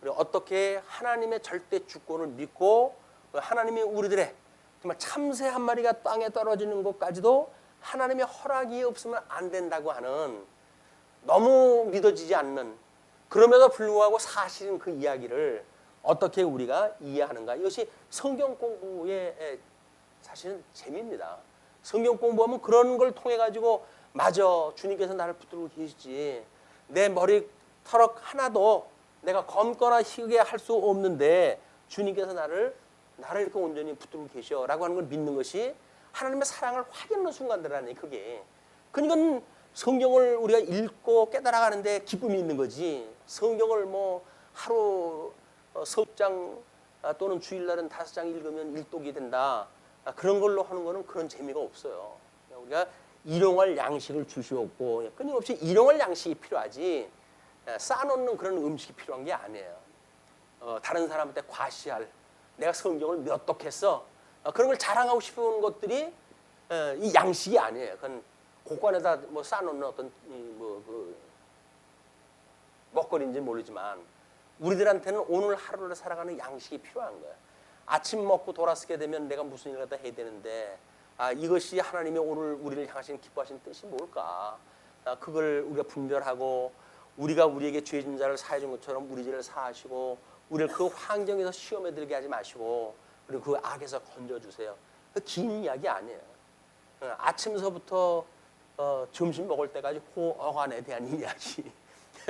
어떻게 하나님의 절대 주권을 믿고 하나님이 우리들의 정말 참새 한 마리가 땅에 떨어지는 것까지도 하나님의 허락이 없으면 안 된다고 하는 너무 믿어지지 않는 그럼에도 불구하고 사실은 그 이야기를 어떻게 우리가 이해하는가 이것이 성경 공부의 사실은 재미입니다. 성경 공부하면 그런 걸 통해 가지고 맞아 주님께서 나를 붙들고 계시지 내 머리 털럭 하나도 내가 검거나 희게 할 수 없는데 주님께서 나를 이렇게 온전히 붙들고 계셔라고 하는 걸 믿는 것이 하나님의 사랑을 확인하는 순간들이라니 그게. 그러니까 성경을 우리가 읽고 깨달아가는데 기쁨이 있는 거지. 성경을 뭐 하루 석 장 또는 주일날은 5장 읽으면 일독이 된다. 그런 걸로 하는 거는 그런 재미가 없어요. 우리가 일용할 양식을 주시옵고 끊임없이 일용할 양식이 필요하지 쌓아놓는 그런 음식이 필요한 게 아니에요. 다른 사람한테 과시할 내가 성경을 몇 독했어 그런 걸 자랑하고 싶은 것들이 이 양식이 아니에요. 그건 곳간에다 뭐 쌓아놓는 어떤 그 먹거리인지 모르지만 우리들한테는 오늘 하루를 살아가는 양식이 필요한 거예요. 아침 먹고 돌아서게 되면 내가 무슨 일을 갖다 해야 되는데 이것이 하나님이 오늘 우리를 향하신 기뻐하신 뜻이 뭘까? 그걸 우리가 분별하고 우리가 우리에게 죄 진 자를 사해 준 것처럼 우리 죄를 사하시고 우리를 그 환경에서 시험에 들게 하지 마시고 그리고 그 악에서 건져주세요. 그 긴 이야기 아니에요. 아침서부터 점심 먹을 때까지 그 어간에 대한 이야기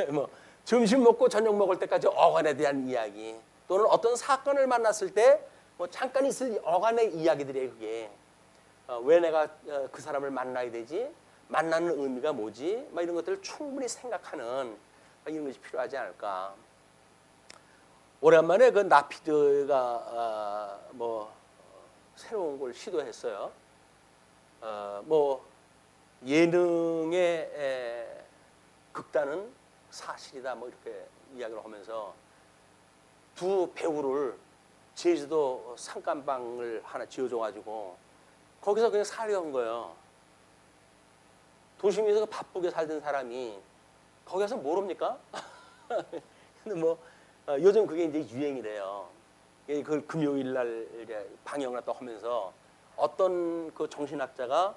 뭐 점심 먹고 저녁 먹을 때까지 어간에 대한 이야기 또는 어떤 사건을 만났을 때 뭐 잠깐 있을 어간의 이야기들이에요. 그게 왜 내가 그 사람을 만나야 되지? 만나는 의미가 뭐지? 막 이런 것들을 충분히 생각하는 이런 것이 필요하지 않을까. 오랜만에 그 나피드가 뭐 새로운 걸 시도했어요. 뭐 예능의 극단은 사실이다 뭐 이렇게 이야기를 하면서 두 배우를 제주도 상감방을 하나 지어줘가지고 거기서 그냥 살려온 거예요. 도심에서 바쁘게 살던 사람이 거기서 모릅니까? 근데 뭐 요즘 그게 이제 유행이래요. 그걸 금요일 날 방영을 또 하면서 어떤 그 정신학자가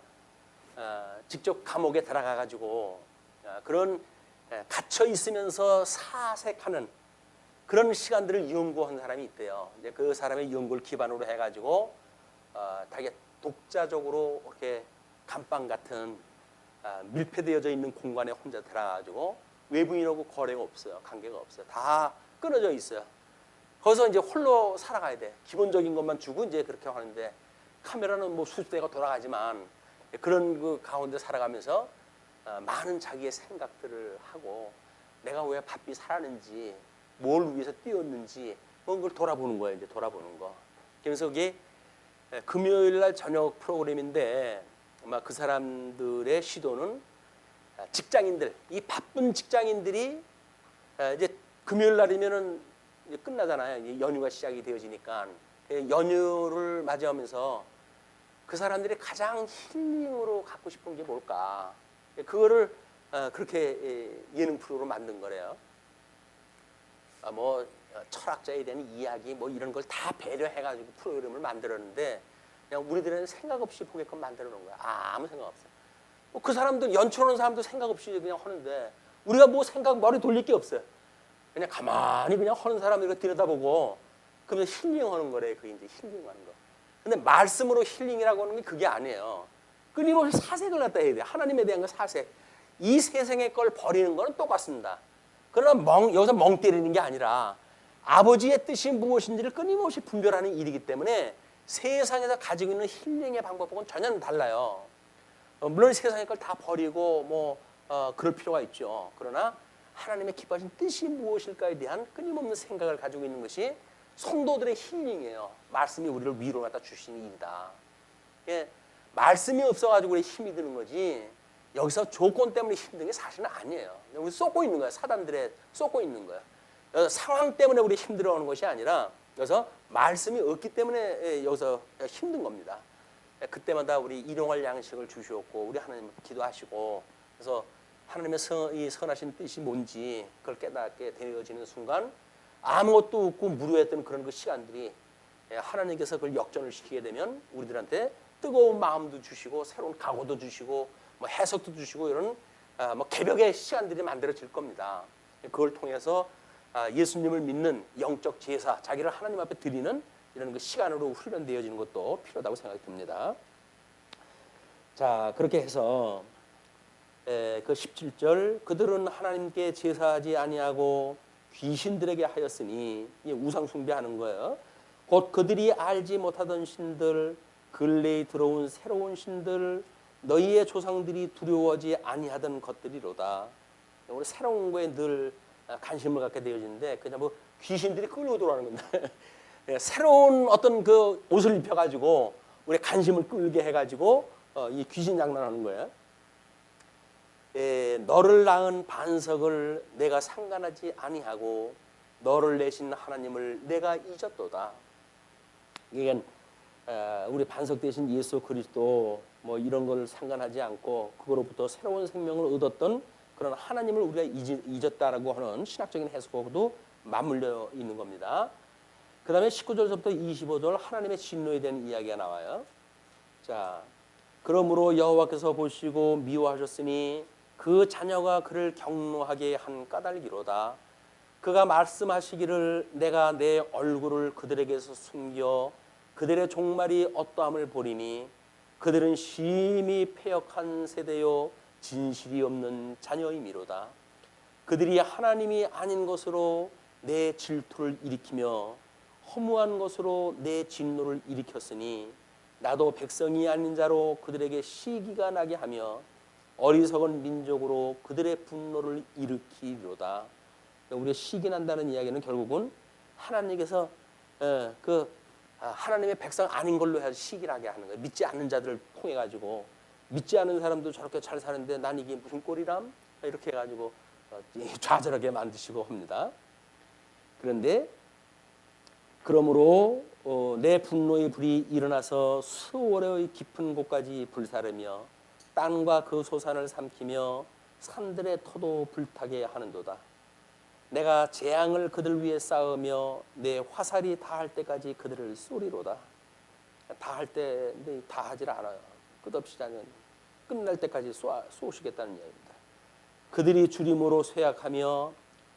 직접 감옥에 들어가 가지고 그런 갇혀 있으면서 사색하는 그런 시간들을 연구한 사람이 있대요. 이제 그 사람의 연구를 기반으로 해가지고 되게 독자적으로 이렇게 감방 같은 밀폐되어져 있는 공간에 혼자 들어가가지고 외부인하고 거래가 없어요. 관계가 없어요. 다 끊어져 있어요. 거기서 이제 홀로 살아가야 돼. 기본적인 것만 주고 이제 그렇게 하는데 카메라는 뭐 수십 대가 돌아가지만 그런 그 가운데 살아가면서 많은 자기의 생각들을 하고 내가 왜 바삐 살았는지 뭘 위해서 뛰었는지 그런 걸 돌아보는 거예요. 이제 돌아보는 거. 그래서 그게 금요일 날 저녁 프로그램인데 아마 그 사람들의 시도는 직장인들, 이 바쁜 직장인들이 이제 금요일 날이면은 이제 끝나잖아요. 이제 연휴가 시작이 되어지니까 연휴를 맞이하면서 그 사람들이 가장 힐링으로 갖고 싶은 게 뭘까? 그거를 그렇게 예능 프로로 만든 거래요. 뭐 철학자에 대한 이야기 뭐 이런 걸 다 배려해가지고 프로그램을 만들었는데 그냥 우리들은 생각 없이 보게끔 만들어 놓은 거야. 아무 생각 없어. 그 사람들 연출하는 사람도 생각 없이 그냥 하는데 우리가 뭐 생각 머리 돌릴 게 없어요. 그냥 가만히 그냥 하는 사람들 이거 들여다보고 그러면 힐링하는 거래. 그게 이제 힐링하는 거. 근데 말씀으로 힐링이라고 하는 게 그게 아니에요. 끊임없이 사색을 갖다 해야 돼. 하나님에 대한 거 사색. 이 세상의 걸 버리는 거는 똑같습니다. 그러나 여기서 멍 때리는 게 아니라 아버지의 뜻이 무엇인지를 끊임없이 분별하는 일이기 때문에 세상에서 가지고 있는 힐링의 방법하고는 전혀 달라요. 물론 세상의 걸 다 버리고 그럴 필요가 있죠. 그러나 하나님의 기뻐하신 뜻이 무엇일까에 대한 끊임없는 생각을 가지고 있는 것이 성도들의 힐링이에요. 말씀이 우리를 위로 갖다 주시는 일이다. 예, 말씀이 없어가지고 힘이 드는 거지 여기서 조건 때문에 힘든 게 사실은 아니에요. 우리 쏟고 있는 거예요. 사단들에 쏟고 있는 거예요. 여기서 상황 때문에 우리 힘들어하는 것이 아니라 여기서 말씀이 없기 때문에 여기서 힘든 겁니다. 그때마다 우리 일용할 양식을 주시옵고 우리 하나님 기도하시고 그래서 하나님의 이 선하신 뜻이 뭔지 그걸 깨닫게 되어지는 순간 아무것도 없고 무료했던 그런 그 시간들이 하나님께서 그걸 역전을 시키게 되면 우리들한테 뜨거운 마음도 주시고 새로운 각오도 주시고 해석도 주시고 이런 개벽의 시간들이 만들어질 겁니다. 그걸 통해서 예수님을 믿는 영적 제사, 자기를 하나님 앞에 드리는 이런 그 시간으로 훈련되어지는 것도 필요하다고 생각이 듭니다. 자, 그렇게 해서 그 17절 그들은 하나님께 제사하지 아니하고 귀신들에게 하였으니 우상 숭배하는 거예요. 곧 그들이 알지 못하던 신들 근래에 들어온 새로운 신들 너희의 조상들이 두려워하지 아니하던 것들이로다. 우리 새로운 거에 늘 관심을 갖게 되어지는데 그냥 귀신들이 끌고 들어오는 건데 새로운 어떤 그 옷을 입혀가지고 우리 관심을 끌게 해가지고 이 귀신 장난하는 거예요. 너를 낳은 반석을 내가 상관하지 아니하고 너를 내신 하나님을 내가 잊었도다. 이게 우리 반석 대신 예수 그리스도 이런 걸 상관하지 않고 그거로부터 새로운 생명을 얻었던 그런 하나님을 우리가 잊었다라고 하는 신학적인 해석하고도 맞물려 있는 겁니다. 그 다음에 19절부터 25절 하나님의 진노에 대한 이야기가 나와요. 자, 그러므로 여호와께서 보시고 미워하셨으니 그 자녀가 그를 경노하게 한 까닭이로다. 그가 말씀하시기를 내가 내 얼굴을 그들에게서 숨겨 그들의 종말이 어떠함을 보리니 그들은 심히 패역한 세대요 진실이 없는 자녀이미로다. 그들이 하나님이 아닌 것으로 내 질투를 일으키며 허무한 것으로 내 진노를 일으켰으니 나도 백성이 아닌 자로 그들에게 시기가 나게 하며 어리석은 민족으로 그들의 분노를 일으키리로다. 우리가 시기 난다는 이야기는 결국은 하나님께서 하나님의 백성 아닌 걸로 해서 시기나게 하는 거예요. 믿지 않는 자들을 통해 가지고 믿지 않는 사람도 저렇게 잘 사는데 난 이게 무슨 꼴이람? 이렇게 해가지고 좌절하게 만드시고 합니다. 그런데 그러므로 내 분노의 불이 일어나서 수월의 깊은 곳까지 불사르며 땅과 그 소산을 삼키며 산들의 토도 불타게 하는도다. 내가 재앙을 그들 위에 쌓으며 내 화살이 다할 때까지 그들을 쏘리로다. 다할 때 다 하질 않아요. 끝없이 자는 끝날 때까지 쏘시겠다는 이야기입니다. 그들이 주림으로 쇠약하며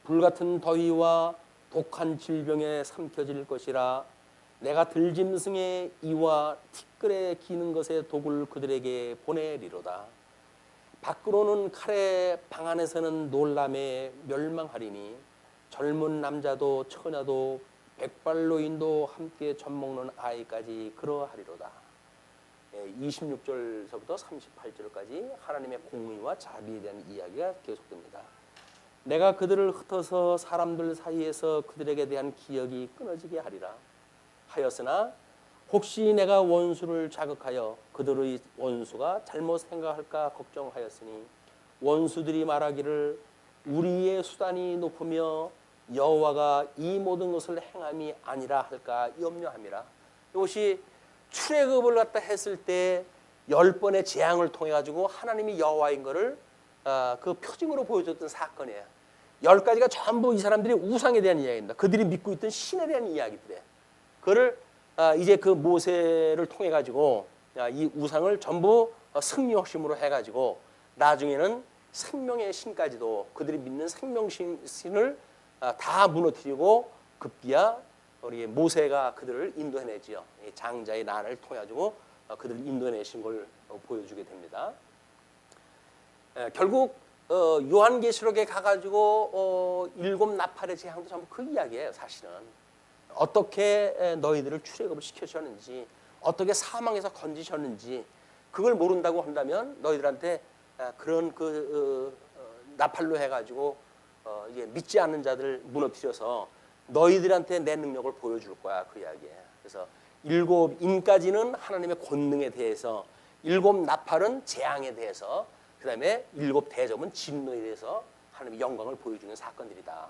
불같은 더위와 독한 질병에 삼켜질 것이라. 내가 들짐승의 이와 티끌에 기는 것의 독을 그들에게 보내리로다. 밖으로는 칼에 방 안에서는 놀람에 멸망하리니 젊은 남자도 처녀도 백발노인도 함께 젖먹는 아이까지 그러하리로다. 26절서부터 38절까지 하나님의 공의와 자비에 대한 이야기가 계속됩니다. 내가 그들을 흩어서 사람들 사이에서 그들에게 대한 기억이 끊어지게 하리라 하였으나 혹시 내가 원수를 자극하여 그들의 원수가 잘못 생각할까 걱정하였으니 원수들이 말하기를 우리의 수단이 높으며 여호와가 이 모든 것을 행함이 아니라 할까 염려함이라. 이것이 출애굽을 갖다 했을 때 10번의 재앙을 통해 가지고 하나님이 여호와인 것을 그 표징으로 보여줬던 사건이에요. 10가지가 전부 이 사람들이 우상에 대한 이야기입니다. 그들이 믿고 있던 신에 대한 이야기들이에요. 그거를 이제 그 모세를 통해 가지고 이 우상을 전부 승리혁심으로 해가지고 나중에는 생명의 신까지도 그들이 믿는 생명신을 다 무너뜨리고 급기야 우리 모세가 그들을 인도해내지요. 장자의 난을 통해 가지고 그들을 인도해내신 걸 보여주게 됩니다. 결국 요한계시록에 가가지고 7 나팔의 재앙도 전부 그 이야기예요. 사실은 어떻게 너희들을 출애굽을 시켜주셨는지, 어떻게 사망에서 건지셨는지 그걸 모른다고 한다면 너희들한테 그런 나팔로 해가지고 이게 믿지 않는 자들 무너뜨려서 너희들한테 내 능력을 보여줄 거야, 그 이야기예요. 그래서 7인까지는 하나님의 권능에 대해서, 7 나팔은 재앙에 대해서, 그 다음에 7 대접은 진노에 대해서 하나님의 영광을 보여주는 사건들이다.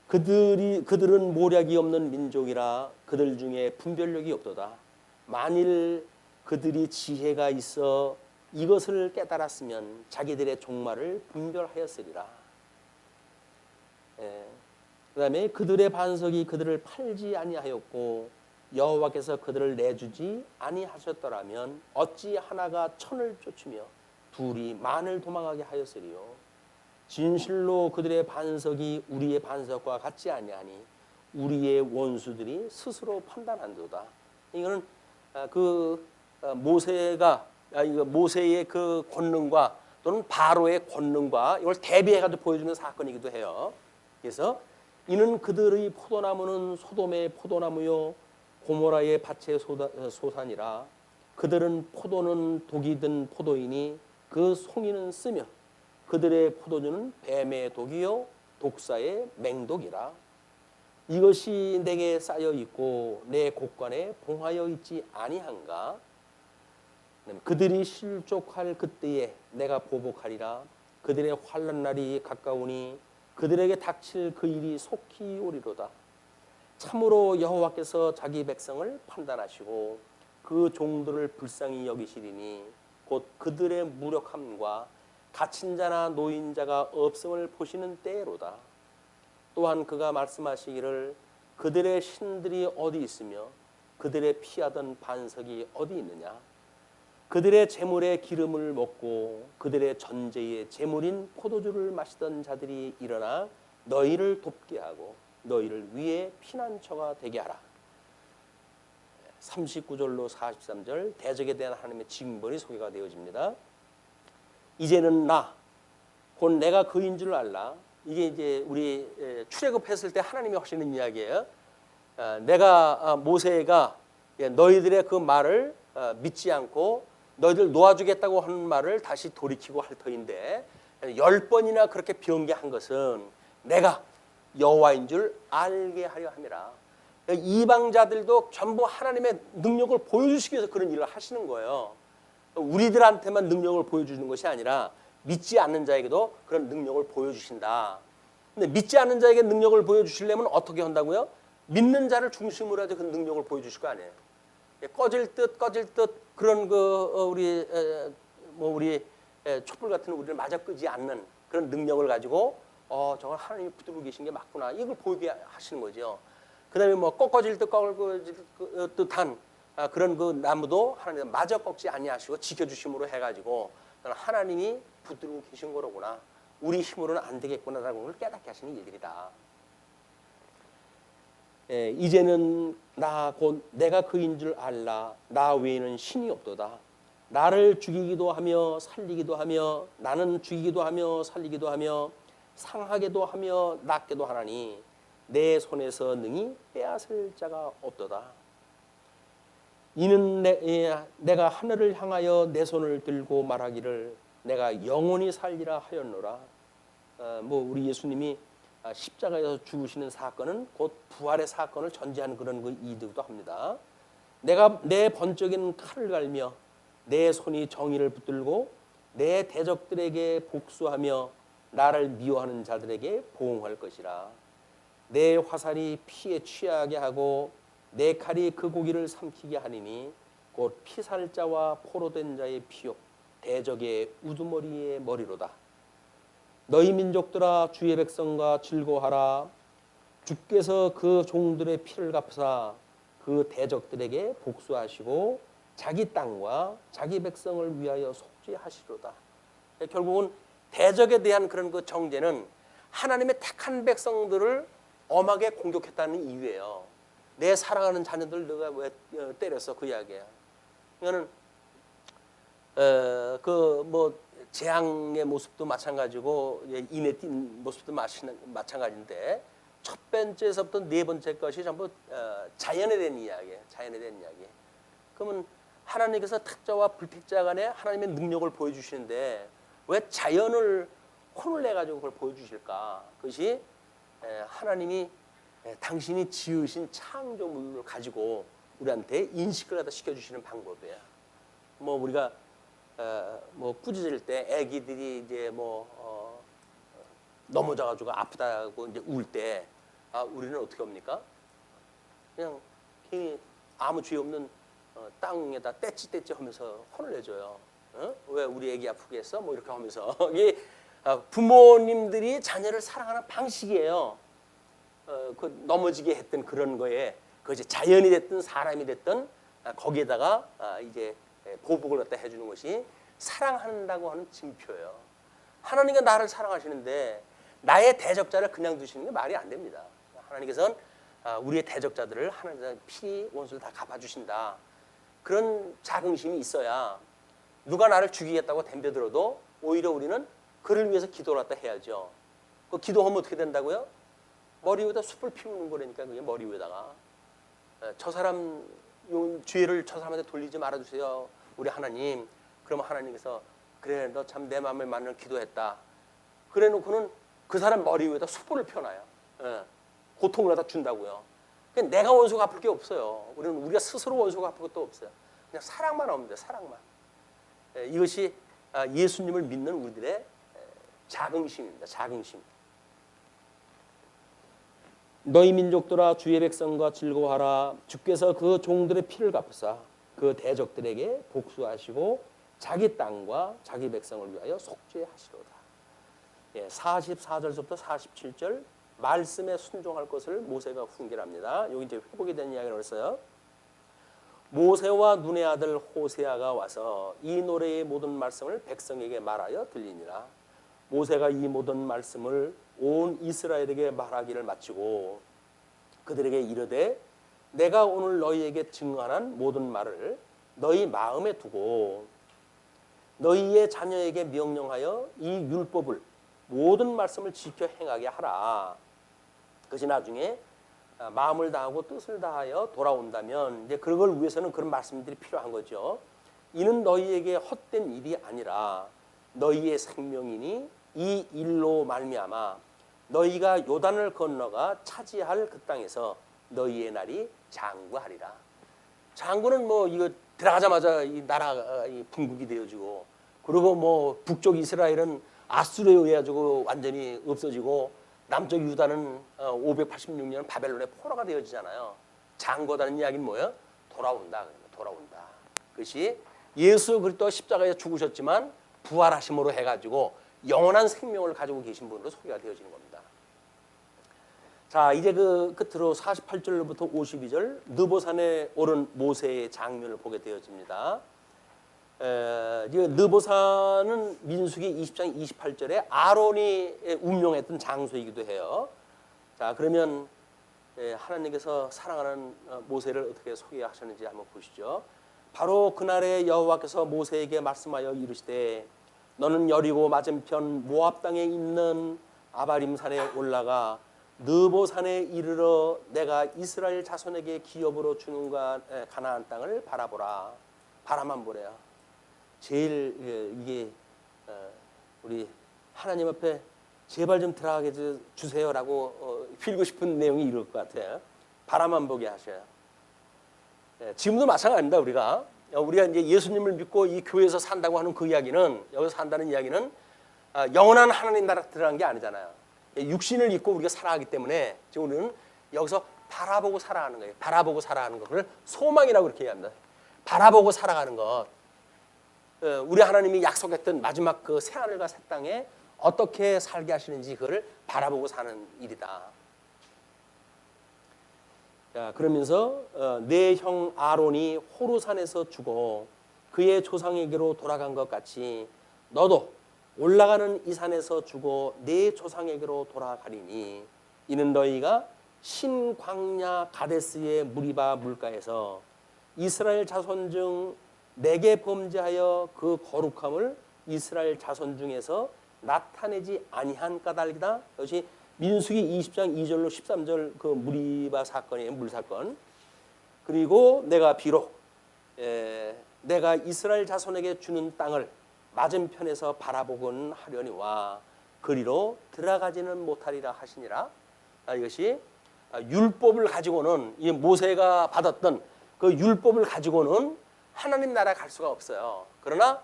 그들은 모략이 없는 민족이라 그들 중에 분별력이 없도다. 만일 그들이 지혜가 있어 이것을 깨달았으면 자기들의 종말을 분별하였으리라. 그 다음에 그들의 반석이 그들을 팔지 아니하였고 여호와께서 그들을 내주지 아니하셨더라면 어찌 하나가 천을 쫓으며 둘이 만을 도망하게 하였으리요. 진실로 그들의 반석이 우리의 반석과 같지 아니하니 우리의 원수들이 스스로 판단한도다. 이거는 모세의 그 권능과 또는 바로의 권능과 이걸 대비해가지고 보여주는 사건이기도 해요. 그래서 이는 그들의 포도나무는 소돔의 포도나무요 고모라의 밭의 소산이라. 그들은 포도는 독이 든 포도이니 그 송이는 쓰며 그들의 포도주는 뱀의 독이요 독사의 맹독이라. 이것이 내게 쌓여 있고 내 곳간에 봉하여 있지 아니한가. 그들이 실족할 그때에 내가 보복하리라. 그들의 환난 날이 가까우니 그들에게 닥칠 그 일이 속히 오리로다. 참으로 여호와께서 자기 백성을 판단하시고 그 종들을 불쌍히 여기시리니 곧 그들의 무력함과 갇힌 자나 노인자가 없음을 보시는 때로다. 또한 그가 말씀하시기를 그들의 신들이 어디 있으며 그들의 피하던 반석이 어디 있느냐. 그들의 재물의 기름을 먹고 그들의 전제의 재물인 포도주를 마시던 자들이 일어나 너희를 돕게 하고 너희를 위해 피난처가 되게 하라. 39절로 43절 대적에 대한 하나님의 징벌이 소개가 되어집니다. 이제는 곧 내가 그인 줄 알라. 이게 이제 우리 출애굽했을 때 하나님이 하시는 이야기예요. 내가 모세가 너희들의 그 말을 믿지 않고 너희들 놓아주겠다고 하는 말을 다시 돌이키고 할 터인데 10번이나 그렇게 변개한 것은 내가 여호와인 줄 알게 하려 함이라. 이방자들도 전부 하나님의 능력을 보여주시기 위해서 그런 일을 하시는 거예요. 우리들한테만 능력을 보여주는 것이 아니라 믿지 않는 자에게도 그런 능력을 보여주신다. 근데 믿지 않는 자에게 능력을 보여주시려면 어떻게 한다고요? 믿는 자를 중심으로 해서 그 능력을 보여주실 거 아니에요. 꺼질 듯 그런 우리 촛불 같은 우리를 마저 끄지 않는 그런 능력을 가지고 저걸 하나님이 붙들고 계신 게 맞구나. 이걸 보이게 하시는 거죠. 그다음에 꺾어질 듯한 그런 그 나무도 하나님 마저 꺾지 아니하시고 지켜주심으로 해가지고 하나님이 붙들고 계신 거로구나. 우리 힘으로는 안 되겠구나라는 걸 깨닫게 하시는 일들이다. 이제는 곧 내가 그인 줄 알라. 나 외에는 신이 없도다. 나를 죽이기도 하며 살리기도 하며 나는 죽이기도 하며 살리기도 하며 상하게도 하며 낫게도 하나니 내 손에서 능히 빼앗을 자가 없도다. 이는 내가 하늘을 향하여 내 손을 들고 말하기를 내가 영원히 살리라 하였노라. 우리 예수님이 십자가에서 죽으시는 사건은 곧 부활의 사건을 전제하는 그런 그 이득도 합니다. 내가 내 번쩍인 칼을 갈며 내 손이 정의를 붙들고 내 대적들에게 복수하며 나를 미워하는 자들에게 보응할 것이라. 내 화살이 피에 취하게 하고 내 칼이 그 고기를 삼키게 하리니 곧 피살자와 포로된 자의 피요 대적의 우두머리의 머리로다. 너희 민족들아 주의 백성과 즐거워하라. 주께서 그 종들의 피를 갚으사 그 대적들에게 복수하시고 자기 땅과 자기 백성을 위하여 속죄하시로다. 결국은 대적에 대한 그런 그 정죄는 하나님의 택한 백성들을 엄하게 공격했다는 이유예요. 내 사랑하는 자녀들 너가 왜 때렸어? 그 이야기야. 이거는 재앙의 모습도 마찬가지고 인에 띈 모습도 마찬가지인데 첫 번째에서부터 네 번째 것이 전부 자연에 대한 이야기예요. 자연에 대한 이야기. 그러면 하나님께서 택자와 불택자 간에 하나님의 능력을 보여주시는데 왜 자연을 혼을 내가지고 그걸 보여주실까? 그것이 하나님이 당신이 지으신 창조물을 가지고 우리한테 인식을 갖다 시켜주시는 방법이야. 뭐 우리가 뭐 꾸짖을 때 아기들이 이제 넘어져가지고 아프다고 이제 울 때 우리는 어떻게 합니까? 그냥 괜히 아무 죄 없는 땅에다 떼찌떼찌 하면서 혼을 내줘요. 왜 우리 애기 아프게 했어? 뭐 이렇게 하면서 이게 부모님들이 자녀를 사랑하는 방식이에요. 그 넘어지게 했던 그런 거에 그것이 자연이 됐든 사람이 됐든 거기에다가 이제 보복을 갖다 해주는 것이 사랑한다고 하는 징표예요. 하나님과 나를 사랑하시는데 나의 대적자를 그냥 두시는 게 말이 안 됩니다. 하나님께서는 우리의 대적자들을 하나님께서 필히 원수를 다 갚아주신다. 그런 자긍심이 있어야 누가 나를 죽이겠다고 덤벼들어도 오히려 우리는 그를 위해서 기도를 갖다 해야죠. 그 기도하면 어떻게 된다고요? 머리 위에다 숯불 피우는 거라니까. 그게 머리 위에다가 저 사람 죄를 저 사람한테 돌리지 말아주세요 우리 하나님. 그러면 하나님께서 그래 너 참 내 마음에 맞는 기도했다. 그래 놓고는 그 사람 머리 위에다 숯불을 펴놔요. 고통을 갖다 준다고요. 그냥 내가 원수 갚을 게 없어요. 우리가 스스로 원수 갚을 것도 없어요. 그냥 사랑만 하면 돼요. 사랑만. 이것이 예수님을 믿는 우리들의 자긍심입니다. 자긍심. 너희 민족들아 주의 백성과 즐거워하라. 주께서 그 종들의 피를 갚으사 그 대적들에게 복수하시고 자기 땅과 자기 백성을 위하여 속죄하시로다. 44절부터 47절 말씀에 순종할 것을 모세가 훈계합니다. 여기 이제 회복에 대한 이야기를 했어요. 모세와 눈의 아들 호세아가 와서 이 노래의 모든 말씀을 백성에게 말하여 들리니라. 모세가 이 모든 말씀을 온 이스라엘에게 말하기를 마치고 그들에게 이르되 내가 오늘 너희에게 증언한 모든 말을 너희 마음에 두고 너희의 자녀에게 명령하여 이 율법을 모든 말씀을 지켜 행하게 하라. 그것이 나중에 마음을 다하고 뜻을 다하여 돌아온다면 이제 그걸 위해서는 그런 말씀들이 필요한 거죠. 이는 너희에게 헛된 일이 아니라 너희의 생명이니 이 일로 말미암아 너희가 요단을 건너가 차지할 그 땅에서 너희의 날이 장구하리라. 장구는 뭐 이거 들어가자마자 이 나라가 분국이 되어지고 그리고 뭐 북쪽 이스라엘은 아수르에 의해 가지고 완전히 없어지고 남쪽 유다는 586년 바벨론의 포로가 되어지잖아요. 장거다는 이야기는 뭐예요? 돌아온다. 돌아온다. 그것이 예수 그리스도 십자가에 죽으셨지만 부활하심으로 해가지고 영원한 생명을 가지고 계신 분으로 소개가 되어지는 겁니다. 자, 이제 그 끝으로 48절부터 52절 느보산에 오른 모세의 장면을 보게 되어집니다. 느보산은 민수기 20장 28절에 아론이 운명했던 장소이기도 해요. 자, 그러면 하나님께서 사랑하는 모세를 어떻게 소개하셨는지 한번 보시죠. 바로 그날에 여호와께서 모세에게 말씀하여 이르시되 너는 여리고 맞은편 모압 땅에 있는 아바림산에 올라가 느보산에 이르러 내가 이스라엘 자손에게 기업으로 주는 가나안 땅을 바라보라. 바라만 보래요. 제일 이게 우리 하나님 앞에 제발 좀 들어가게 주세요라고 빌고 싶은 내용이 이럴 것 같아요. 바라만 보게 하셔요. 지금도 마찬가지입니다. 우리가 이제 예수님을 믿고 이 교회에서 산다고 하는 그 이야기는 여기서 산다는 이야기는 영원한 하나님 나라 들어간 게 아니잖아요. 육신을 입고 우리가 살아가기 때문에 지금 우리는 여기서 바라보고 살아가는 거예요. 바라보고 살아가는 것. 그걸 소망이라고 그렇게 얘기합니다. 바라보고 살아가는 것. 우리 하나님이 약속했던 마지막 그 새하늘과 새 땅에 어떻게 살게 하시는지 그걸 바라보고 사는 일이다. 자, 그러면서 내 형 아론이 호르산에서 죽어 그의 조상에게로 돌아간 것 같이 너도 올라가는 이 산에서 죽어 내 조상에게로 돌아가리니 이는 너희가 신광야 가데스의 무리바 물가에서 이스라엘 자손 중 내게 범죄하여 그 거룩함을 이스라엘 자손 중에서 나타내지 아니한 까닭이다. 이것이 민수기 20장 2절로 13절 그 무리바 사건이에요. 물 사건. 그리고 내가 비록 내가 이스라엘 자손에게 주는 땅을 맞은편에서 바라보곤 하려니와 그리로 들어가지는 못하리라 하시니라. 이것이 율법을 가지고는, 이 모세가 받았던 그 율법을 가지고는 하나님 나라 갈 수가 없어요. 그러나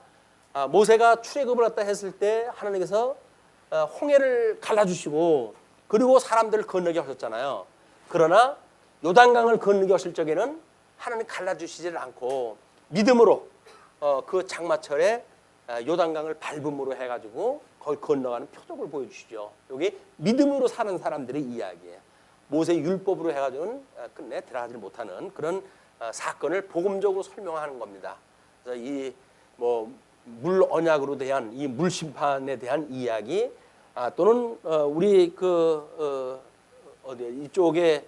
모세가 출애굽을 갖다 했을 때 하나님께서 홍해를 갈라주시고 그리고 사람들을 건너게 하셨잖아요. 그러나 요단강을 건너게 하실 적에는 하나님 갈라주시지를 않고 믿음으로 그 장마철에 요단강을 밟음으로 해가지고 거기 건너가는 표적을 보여주시죠. 여기 믿음으로 사는 사람들의 이야기예요. 모세 율법으로 해가지고는 끝내 들어가지 못하는 그런 사건을 복음적으로 설명하는 겁니다. 그래서 이 물 언약으로 대한 이 물 심판에 대한 이야기, 또는 우리 이쪽에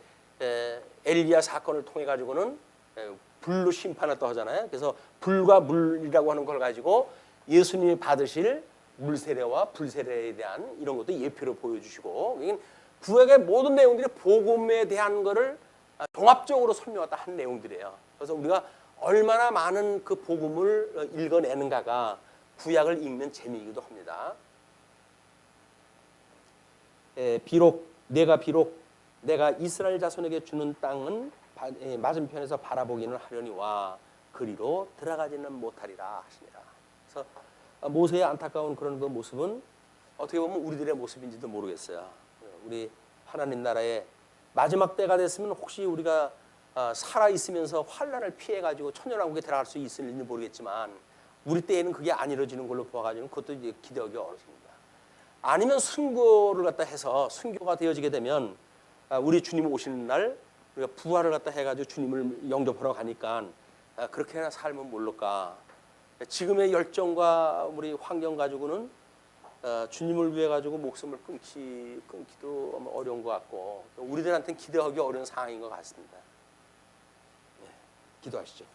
엘리야 사건을 통해 가지고는 불로 심판했다고 하잖아요. 그래서 불과 물이라고 하는 걸 가지고 예수님이 받으실 물세례와 불세례에 대한 이런 것도 예표로 보여주시고, 구약의 모든 내용들이 복음에 대한 것을 종합적으로 설명했다 한 내용들이에요. 그래서 우리가 얼마나 많은 그 복음을 읽어내는가가 구약을 읽는 재미이기도 합니다. 비록 내가 이스라엘 자손에게 주는 땅은 맞은편에서 바라보기는 하려니와 그리로 들어가지는 못하리라 하시니라. 그래서 모세의 안타까운 그런 그 모습은 어떻게 보면 우리들의 모습인지도 모르겠어요. 우리 하나님 나라의 마지막 때가 됐으면 혹시 우리가 살아 있으면서 환난을 피해 가지고 천년왕국에 들어갈 수 있을지 모르겠지만 우리 때에는 그게 안 이루어지는 걸로 보아가지고 그것도 이제 기대하기 어렵습니다. 아니면 순교를 갖다 해서 순교가 되어지게 되면 우리 주님 오시는 날 우리가 부활을 갖다 해가지고 주님을 영접하러 가니까 그렇게나 삶은 모를까. 지금의 열정과 우리 환경 가지고는 주님을 위해 가지고 목숨을 끊기도 어려운 것 같고 우리들한테는 기대하기 어려운 상황인 것 같습니다. 네, 기도하시죠.